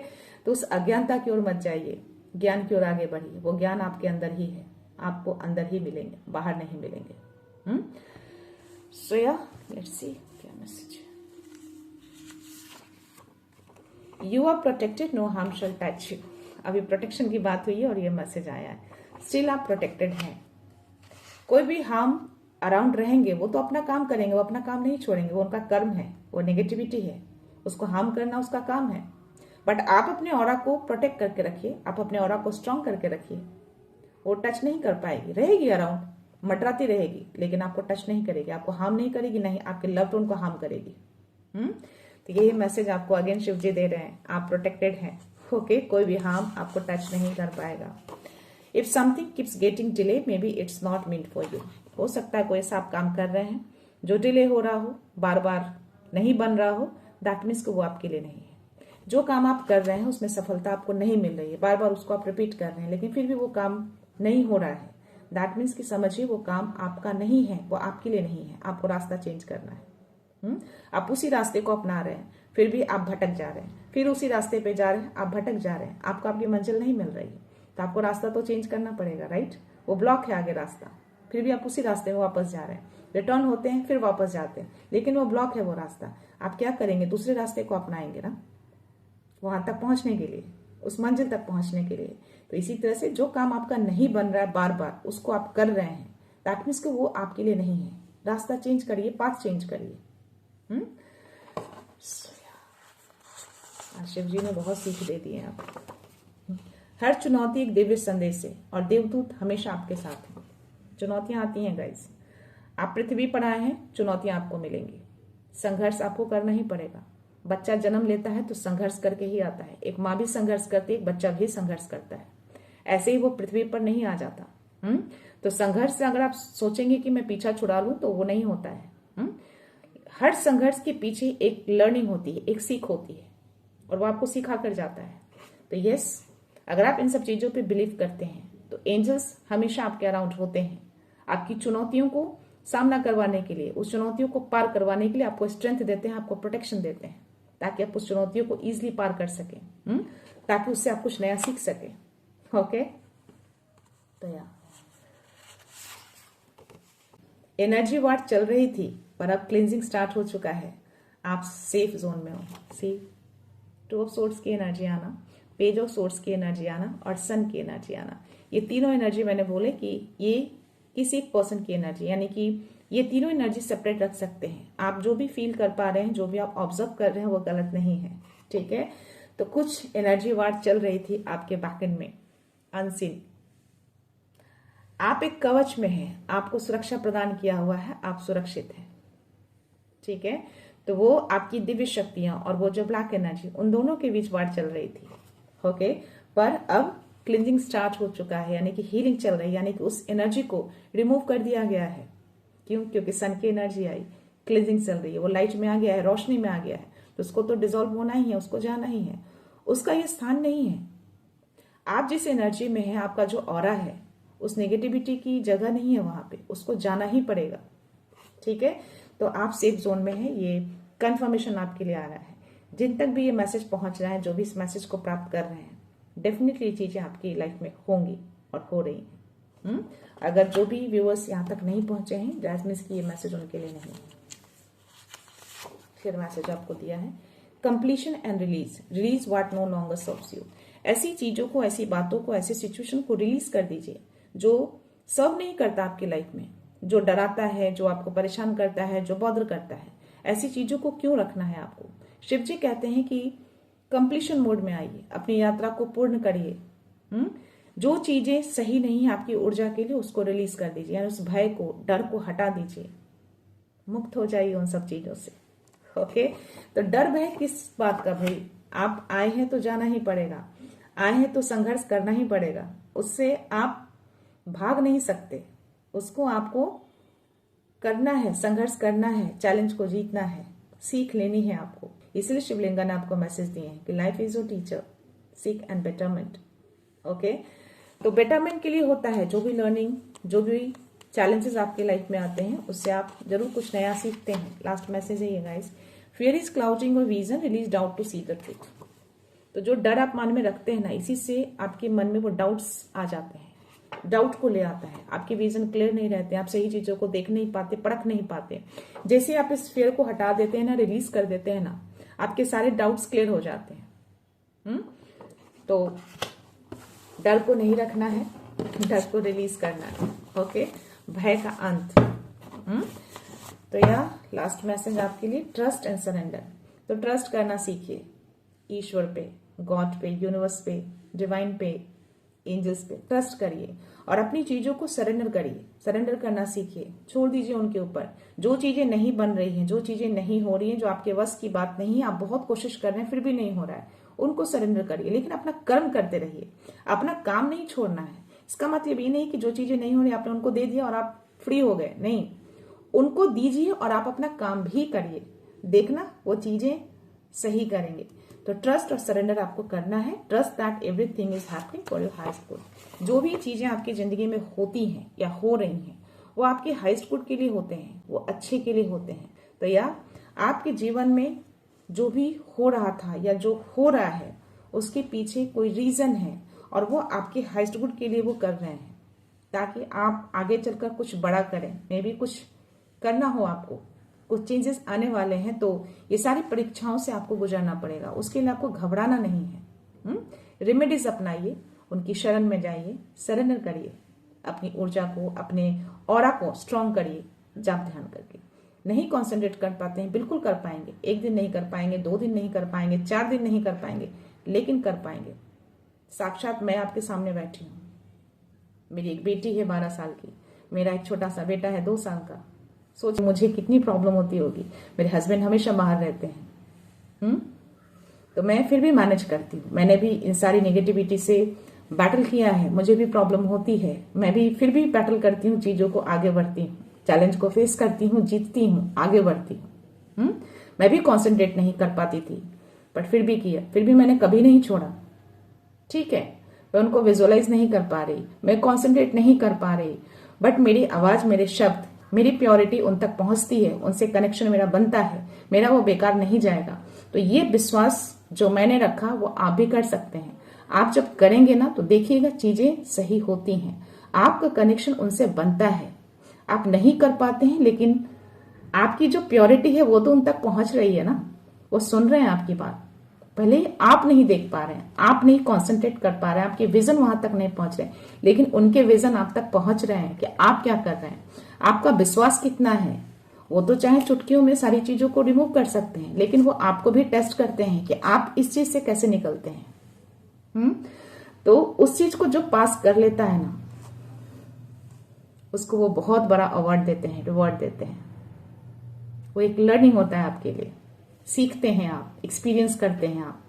तो उस अज्ञानता की ओर मत जाइए, ज्ञान की ओर आगे बढ़िए। वो ज्ञान आपके अंदर ही है, आपको अंदर ही मिलेंगे, बाहर नहीं मिलेंगे। सो या लेट्स सी क्या message. You are protected, no harm shall touch you. अभी प्रोटेक्शन की बात हुई है और ये मैसेज आया है। स्टिल आप प्रोटेक्टेड हैं। कोई भी हार्म अराउंड रहेंगे, वो तो अपना काम करेंगे, वो अपना काम नहीं छोड़ेंगे, वो उनका कर्म है, वो नेगेटिविटी है, उसको हार्म करना उसका काम है। बट आप अपने ऑरा को प्रोटेक्ट करके रखिए, आप अपने ऑरा को स्ट्रांग करके रखिए। वो टच नहीं कर पाएगी, रहेगी अराउंड, मटराती रहेगी, लेकिन आपको टच नहीं करेगी, आपको हार्म नहीं करेगी, नहीं आपके लव्ड वन को हार्म करेगी। तो यही मैसेज आपको अगेन शिव जी दे रहे हैं। आप प्रोटेक्टेड हैं। ओके, कोई भी हार्म आपको टच नहीं कर पाएगा। If something keeps getting delay, maybe it's not meant for you. हो सकता है कोई ऐसा आप काम कर रहे हैं जो डिले हो रहा हो, बार बार नहीं बन रहा हो, दैट मीन्स को वो आपके लिए नहीं है। जो काम आप कर रहे हैं उसमें सफलता आपको नहीं मिल रही है, बार बार उसको आप रिपीट कर रहे हैं, लेकिन फिर भी वो काम नहीं हो रहा है, दैट मीन्स कि समझिए वो काम आपका नहीं है, वो आपके लिए नहीं है। आपको रास्ता चेंज करना है। आप उसी रास्ते को अपना रहे हैं, फिर भी आप भटक जा रहे हैं, फिर उसी रास्ते पे जा रहे हैं, आप भटक जा रहे हैं, आपको आपकी मंजिल नहीं मिल रही है, तो आपको रास्ता तो चेंज करना पड़ेगा, राइट? वो ब्लॉक है आगे रास्ता, फिर भी आप उसी रास्ते में वापस जा रहे हैं। रिटर्न होते हैं, फिर वापस जाते हैं, लेकिन वो ब्लॉक है वो रास्ता। आप क्या करेंगे, दूसरे रास्ते को अपनाएंगे ना वहां तक पहुंचने के लिए, उस मंजिल तक पहुंचने के लिए। तो इसी तरह से जो काम आपका नहीं बन रहा है बार बार, उसको आप कर रहे हैं, दैट मीन्स कि वो आपके लिए नहीं है। रास्ता चेंज करिए, पाथ चेंज करिए। शिव जी ने बहुत सीख दे दी है आपको। हर चुनौती एक दिव्य संदेश है और देवदूत हमेशा आपके साथ हैं। चुनौतियां आती हैं गाइस, आप पृथ्वी पर आए हैं, चुनौतियां आपको मिलेंगी, संघर्ष आपको करना ही पड़ेगा। बच्चा जन्म लेता है तो संघर्ष करके ही आता है, एक माँ भी संघर्ष करती है, एक बच्चा भी संघर्ष करता है, ऐसे ही वो पृथ्वी पर नहीं आ जाता। तो संघर्ष से अगर आप सोचेंगे कि मैं पीछा छुड़ा लूं तो वो नहीं होता है। हर संघर्ष के पीछे एक लर्निंग होती है, एक सीख होती है, और वो आपको सिखा कर जाता है। तो यस, अगर आप इन सब चीजों पे बिलीव करते हैं तो एंजल्स हमेशा आपके अराउंड होते हैं, आपकी चुनौतियों को सामना करवाने के लिए, उस चुनौतियों को पार करवाने के लिए आपको स्ट्रेंथ देते हैं, आपको प्रोटेक्शन देते हैं, ताकि आप उस चुनौतियों को इजीली पार कर सकें, ताकि उससे आप कुछ नया सीख सकें। ओके, तो यार एनर्जी वार चल रही थी, पर अब क्लींजिंग स्टार्ट हो चुका है, आप सेफ जोन में हो। सी 2 ऑफ सोर्ड्स की एनर्जी आना, पेज ऑफ सोर्ड्स की एनर्जी आना और सन की एनर्जी आना, ये तीनों एनर्जी मैंने बोले कि ये किसी एक पर्सन की एनर्जी, यानी कि ये तीनों एनर्जी सेपरेट रख सकते हैं। आप जो भी फील कर पा रहे हैं, जो भी आप ऑब्जर्व कर रहे हैं, वो गलत नहीं है, ठीक है। तो कुछ एनर्जी वार चल रही थी आपके बैकएंड में, अनसीन। आप एक कवच में हैं, आपको सुरक्षा प्रदान किया हुआ है, आप सुरक्षित हैं, ठीक है। तो वो आपकी दिव्य शक्तियां और वो जो ब्लैक एनर्जी, उन दोनों के बीच वार चल रही थी। ओके, पर अब क्लींजिंग स्टार्ट हो चुका है, यानी कि हीलिंग चल रही है, यानी कि उस एनर्जी को रिमूव कर दिया गया है। क्यों? क्योंकि सन की एनर्जी आई, क्लींजिंग चल रही है, वो लाइट में आ गया है, रोशनी में आ गया है, तो उसको तो डिसॉल्व होना ही है, उसको जाना ही है, उसका ये स्थान नहीं है। आप जिस एनर्जी में है, आपका जो ऑरा है, उस नेगेटिविटी की जगह नहीं है वहां पे, उसको जाना ही पड़ेगा, ठीक है। तो आप सेफ जोन में है, ये कंफर्मेशन आपके लिए आ रहा है। जिन तक भी ये मैसेज पहुंच रहा है, जो भी इस मैसेज को प्राप्त कर रहे हैं, डेफिनेटली चीजें आपकी लाइफ में होंगी और हो रही हैं। अगर जो भी व्यूअर्स यहाँ तक नहीं पहुंचे हैं, दैट मीन्स कि ये मैसेज उनके लिए नहीं है। फिर मैसेज आपको दिया है, completion and release, release what no longer serves you. ऐसी चीजों को, ऐसी बातों को, ऐसी सिचुएशन को रिलीज कर दीजिए जो सर्व नहीं करता आपकी लाइफ में, जो डराता है, जो आपको परेशान करता है, जो बॉदर करता है। ऐसी चीजों को क्यों रखना है आपको? शिव जी कहते हैं कि कंप्लीशन मोड में आइए, अपनी यात्रा को पूर्ण करिए। जो चीजें सही नहीं है आपकी ऊर्जा के लिए, उसको रिलीज कर दीजिए, यानी उस भय को, डर को हटा दीजिए, मुक्त हो जाइए उन सब चीजों से। ओके, तो डर भय किस बात का भाई? आप आए हैं तो जाना ही पड़ेगा, आए हैं तो संघर्ष करना ही पड़ेगा, उससे आप भाग नहीं सकते, उसको आपको करना है, संघर्ष करना है, चैलेंज को जीतना है, सीख लेनी है आपको। इसलिए शिवलिंगा ने आपको मैसेज दिए हैं कि life is your teacher, seek and betterment. Okay, तो बेटरमेंट के लिए होता है जो भी लर्निंग, जो भी चैलेंजेस आपके लाइफ में आते हैं, उससे आप जरूर कुछ नया सीखते हैं। लास्ट मैसेज है ये guys, fear is clouding your vision, release doubt to see the truth. तो जो डर आप मन में रखते हैं ना, इसी से आपके मन में वो डाउट्स आ जाते हैं, डाउट को ले आता है, आपके विजन क्लियर नहीं रहते, आप सही चीजों को देख नहीं पाते, परख नहीं पाते। जैसे आप इस फियर को हटा देते हैं ना, रिलीज कर देते हैं ना, आपके सारे डाउट्स क्लियर हो जाते हैं। तो डर को नहीं रखना है, डर को रिलीज करना है। ओके, भय का अंत। तो यह लास्ट मैसेज आपके लिए, ट्रस्ट एंड सरेंडर। तो ट्रस्ट करना सीखिए, ईश्वर पे, गॉड पे, यूनिवर्स पे, डिवाइन पे, एंजल्स पे ट्रस्ट करिए और अपनी चीजों को सरेंडर करिए, सरेंडर करना सीखिए, छोड़ दीजिए उनके ऊपर। जो चीजें नहीं बन रही हैं, जो चीजें नहीं हो रही हैं, जो आपके वश की बात नहीं है, आप बहुत कोशिश कर रहे हैं फिर भी नहीं हो रहा है, उनको सरेंडर करिए, लेकिन अपना कर्म करते रहिए, अपना काम नहीं छोड़ना है। इसका मतलब ये नहीं कि जो चीजें नहीं हो रही आपने उनको दे दिया और आप फ्री हो गए, नहीं, उनको दीजिए और आप अपना काम भी करिए, देखना वो चीजें सही करेंगे। तो ट्रस्ट और सरेंडर आपको करना है, trust that everything is happening for your highest good. जो भी चीजें आपकी जिंदगी में होती हैं या हो रही हैं, वो आपके हाईएस्ट गुड के लिए होते हैं, वो अच्छे के लिए होते हैं। तो या आपके जीवन में जो भी हो रहा था या जो हो रहा है, उसके पीछे कोई रीजन है और वो आपके हाईएस्ट गुड के लिए वो कर रहे हैं, ताकि आप आगे चलकर कुछ बड़ा करें, मे बी कुछ करना हो आपको, कुछ चेंजेस आने वाले हैं, तो ये सारी परीक्षाओं से आपको गुजरना पड़ेगा। उसके लिए आपको घबराना नहीं है। रेमेडीज अपनाइए, उनकी शरण में जाइए, सरेंडर करिए, अपनी ऊर्जा को, अपने ऑरा को स्ट्रांग करिए जाप ध्यान करके। नहीं कॉन्सेंट्रेट कर पाते हैं, बिल्कुल कर पाएंगे। 1 दिन नहीं कर पाएंगे, 2 दिन नहीं कर पाएंगे, 4 दिन नहीं कर पाएंगे, लेकिन कर पाएंगे। साक्षात मैं आपके सामने बैठी हूँ। मेरी एक बेटी है 12 साल की, मेरा एक छोटा सा बेटा है 2 साल का। सोच मुझे कितनी प्रॉब्लम होती होगी। मेरे हस्बैंड हमेशा बाहर रहते हैं, तो मैं फिर भी मैनेज करती हूँ। मैंने भी इन सारी नेगेटिविटी से बैटल किया है, मुझे भी प्रॉब्लम होती है, मैं भी फिर भी बैटल करती हूँ, चीजों को आगे बढ़ती हूँ, चैलेंज को फेस करती हूँ, जीतती हूँ, आगे बढ़ती हूँ। मैं भी कॉन्सेंट्रेट नहीं कर पाती थी, बट फिर भी किया, फिर भी मैंने कभी नहीं छोड़ा। ठीक है, मैं उनको विजुअलाइज नहीं कर पा रही, मैं कॉन्सेंट्रेट नहीं कर पा रही, बट मेरी आवाज, मेरे शब्द, मेरी प्योरिटी उन तक पहुंचती है, उनसे कनेक्शन मेरा बनता है, मेरा वो बेकार नहीं जाएगा। तो ये विश्वास जो मैंने रखा वो आप भी कर सकते हैं। आप जब करेंगे ना तो देखिएगा चीजें सही होती हैं, आपका कनेक्शन उनसे बनता है। आप नहीं कर पाते हैं, लेकिन आपकी जो प्योरिटी है वो तो उन तक पहुंच रही है ना, वो सुन रहे हैं आपकी बात। भले ही आप नहीं देख पा रहे हैं, आप नहीं कॉन्सेंट्रेट कर पा रहे हैं, आपके विजन वहां तक नहीं पहुंच रहे, लेकिन उनके विजन आप तक पहुंच रहे हैं कि आप क्या कर रहे हैं, आपका विश्वास कितना है। वो तो चाहे चुटकियों में सारी चीजों को रिमूव कर सकते हैं, लेकिन वो आपको भी टेस्ट करते हैं कि आप इस चीज से कैसे निकलते हैं। तो उस चीज को जो पास कर लेता है ना, उसको वो बहुत बड़ा अवार्ड देते हैं, रिवॉर्ड देते हैं। वो एक लर्निंग होता है आपके लिए, सीखते हैं आप, एक्सपीरियंस करते हैं आप,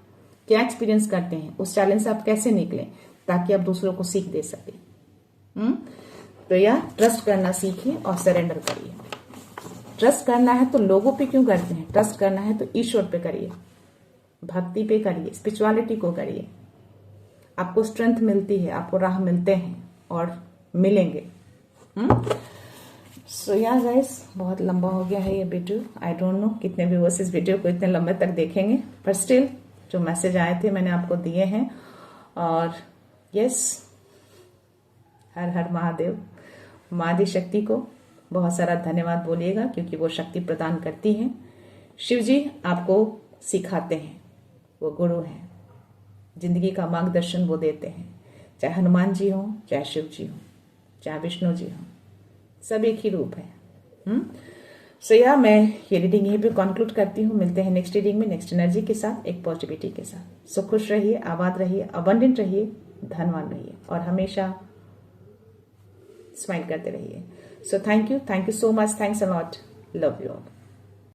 क्या एक्सपीरियंस करते हैं, उस चैलेंज से आप कैसे निकले, ताकि आप दूसरों को सीख दे सके। तो यह ट्रस्ट करना सीखिए और सरेंडर करिए। ट्रस्ट करना है तो लोगों पे क्यों करते हैं, ट्रस्ट करना है तो ईश्वर पे करिए, भक्ति पे करिए, स्पिरिचुअलिटी को करिए। आपको स्ट्रेंथ मिलती है, आपको राह मिलते हैं और मिलेंगे। सो या गाइस, बहुत लंबा हो गया है ये वीडियो। आई डोंट नो कितने व्यूअर्स इस वीडियो को इतने लंबे तक देखेंगे, पर स्टिल जो मैसेज आए थे मैंने आपको दिए हैं। और यस, हर हर महादेव। माँ आदि शक्ति को बहुत सारा धन्यवाद बोलिएगा, क्योंकि वो शक्ति प्रदान करती हैं। शिव जी आपको सिखाते हैं, वो गुरु हैं, जिंदगी का मार्गदर्शन वो देते हैं। चाहे हनुमान जी हो, चाहे शिव जी हो, चाहे विष्णु जी हो, सब एक ही रूप है। सो या मैं ये रीडिंग यहीं पे कंक्लूड करती हूँ। मिलते हैं नेक्स्ट रीडिंग में, नेक्स्ट एनर्जी के साथ, एक पॉजिटिविटी के साथ। सो खुश रहिए, आबाद रहिए, अबंडेंट रहिए, धनवान रहिए और हमेशा स्माइल करते रहिए। So thank you so much, thanks a lot, love you all.